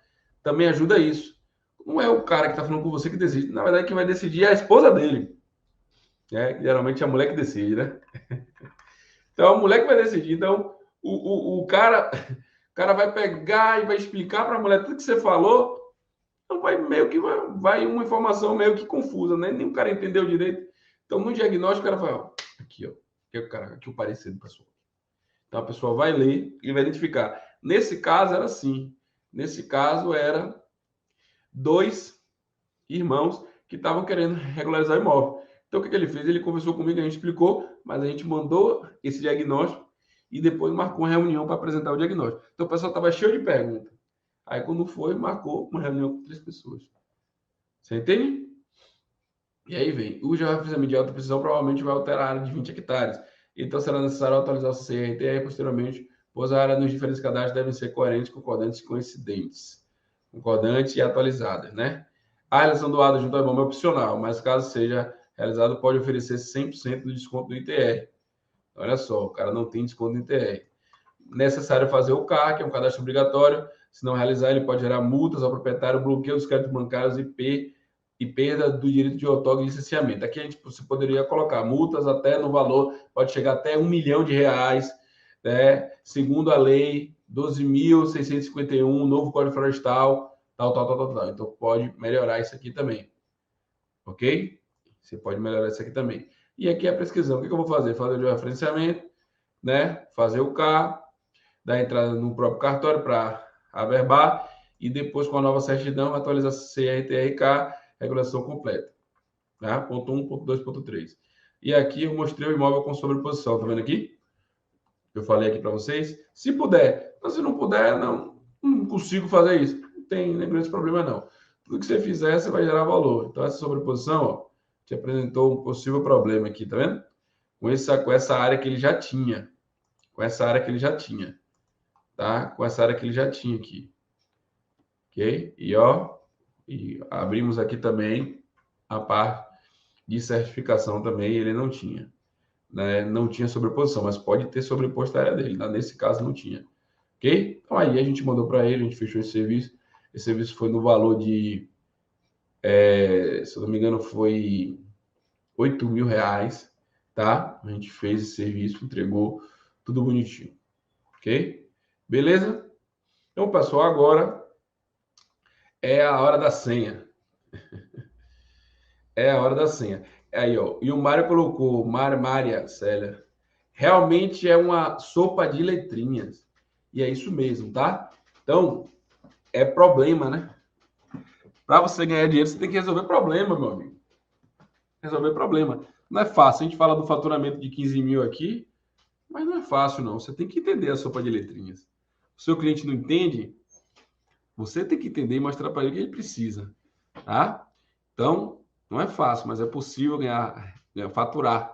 Speaker 1: também ajuda isso. Não é o cara que está falando com você que decide. Na verdade, quem vai decidir é a esposa dele. Né? Geralmente é a mulher que decide, né? Então, a mulher que vai decidir. Então, o cara vai pegar e vai explicar para a mulher tudo que você falou. Então, vai meio que vai uma informação meio que confusa, né? Nem o cara entendeu direito. Então, no diagnóstico, o cara vai, ó, aqui, ó, aqui o parecer do pessoal. Então, a pessoa vai ler e vai identificar. Nesse caso, era assim. Nesse caso, era dois irmãos que estavam querendo regularizar o imóvel. Então, o que ele fez? Ele conversou comigo, a gente explicou, mas a gente mandou esse diagnóstico e depois marcou uma reunião para apresentar o diagnóstico. Então, o pessoal estava cheio de perguntas. Aí, quando foi, marcou uma reunião com 3 pessoas. Você entende? E aí vem, o georreferenciamento de alta precisão provavelmente vai alterar a área de 20 hectares. Então, será necessário atualizar o CRTR posteriormente, pois a área nos diferentes cadastros devem ser coerentes, concordantes e coincidentes. Concordantes e atualizadas, né? A realização do ADA junto ao IBAMA é opcional, mas caso seja realizado, pode oferecer 100% do desconto do ITR. Olha só, o cara não tem desconto do ITR. Necessário fazer o CAR, que é um cadastro obrigatório. Se não realizar, ele pode gerar multas ao proprietário, bloqueio dos créditos bancários e perda do direito de outorga e licenciamento. Aqui você poderia colocar multas até no valor, pode chegar até R$ 1 milhão, né? Segundo a lei 12.651, novo Código Florestal, tal. Então, pode melhorar isso aqui também. Ok? Você pode melhorar isso aqui também. E aqui é a prescrição. O que eu vou fazer? Fazer o referenciamento, né? Fazer o CAR, dar entrada no próprio cartório para averbar e depois, com a nova certidão, atualizar CRTRK, regulação completa. Tá? Ponto 1, ponto 2, ponto 3. E aqui eu mostrei o imóvel com sobreposição. Tá vendo aqui? Eu falei aqui para vocês. Se puder. Mas se não puder, não consigo fazer isso. Não tem grande problema, não. Tudo que você fizer, você vai gerar valor. Então, essa sobreposição, ó, te apresentou um possível problema aqui, tá vendo? Com essa área que ele já tinha. Com essa área que ele já tinha. Tá? Com essa área que ele já tinha aqui. Ok? E, ó, e abrimos aqui também a parte de certificação também, ele não tinha. Né? Não tinha sobreposição, mas pode ter sobreposto a área dele. Tá? Nesse caso, não tinha. Ok? Então, aí a gente mandou para ele, a gente fechou esse serviço. Esse serviço foi no valor de, se eu não me engano, foi R$ 8.000, tá? A gente fez esse serviço, entregou tudo bonitinho. Ok? Beleza? Então, pessoal, agora é a hora da senha. É a hora da senha. Aí, ó. E o Mário colocou, Mária Célia. Realmente é uma sopa de letrinhas. E é isso mesmo, tá? Então, é problema, né? Para você ganhar dinheiro, você tem que resolver problema, meu amigo. Resolver problema. Não é fácil. A gente fala do faturamento de 15 mil aqui, mas não é fácil, não. Você tem que entender a sopa de letrinhas. O seu cliente não entende, você tem que entender e mostrar para ele o que ele precisa, tá? Então, não é fácil, mas é possível faturar,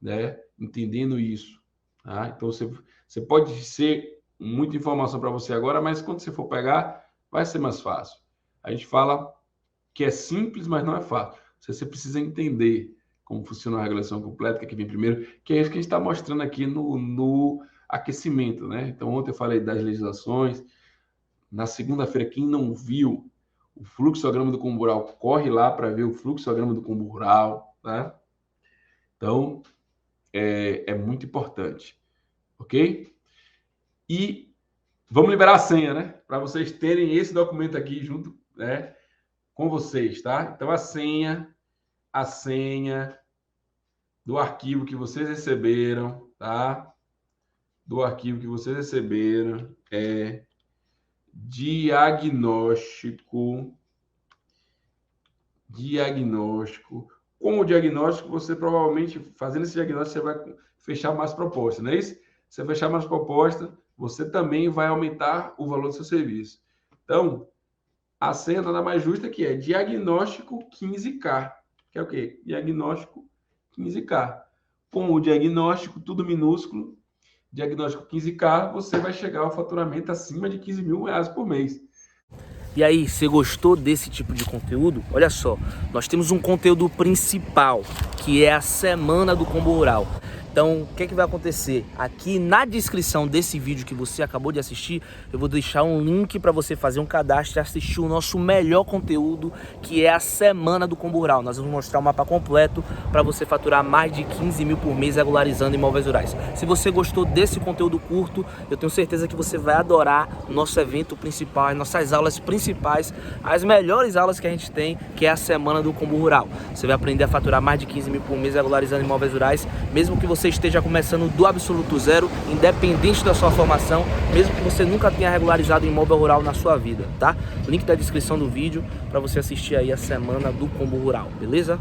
Speaker 1: né? Entendendo isso, tá? Então, você pode ser muita informação para você agora, mas quando você for pegar, vai ser mais fácil. A gente fala que é simples, mas não é fácil. Você precisa entender como funciona a regulação completa, que vem primeiro, que é isso que a gente está mostrando aqui no aquecimento, né? Então, ontem eu falei das legislações. Na segunda-feira, quem não viu o fluxograma do combo rural, corre lá para ver o fluxograma do combo rural, tá? Então, é muito importante, ok? E vamos liberar a senha, né? Para vocês terem esse documento aqui junto, né, com vocês, tá? Então, a senha do arquivo que vocês receberam, tá? Do arquivo que vocês receberam é diagnóstico. Com o diagnóstico, você provavelmente, fazendo esse diagnóstico, você vai fechar mais propostas, não é isso? Você fechar mais propostas, você também vai aumentar o valor do seu serviço. Então, a senha nada mais justa que é diagnóstico 15K, que é o quê? Diagnóstico 15K. Com o diagnóstico, tudo minúsculo, diagnóstico 15K, você vai chegar ao faturamento acima de R$ 15.000 por mês.
Speaker 2: E aí, você gostou desse tipo de conteúdo? Olha só, nós temos um conteúdo principal, que é a Semana do Combo Rural. Então, o que vai acontecer? Aqui na descrição desse vídeo que você acabou de assistir, eu vou deixar um link para você fazer um cadastro e assistir o nosso melhor conteúdo, que é a Semana do Combo Rural. Nós vamos mostrar o mapa completo para você faturar mais de 15 mil por mês regularizando imóveis rurais. Se você gostou desse conteúdo curto, eu tenho certeza que você vai adorar o nosso evento principal, as nossas aulas principais, as melhores aulas que a gente tem, que é a Semana do Combo Rural. Você vai aprender a faturar mais de 15 mil por mês regularizando imóveis rurais, mesmo que você esteja começando do absoluto zero, independente da sua formação, mesmo que você nunca tenha regularizado imóvel rural na sua vida, tá? Link da descrição do vídeo para você assistir aí a Semana do Combo Rural, beleza?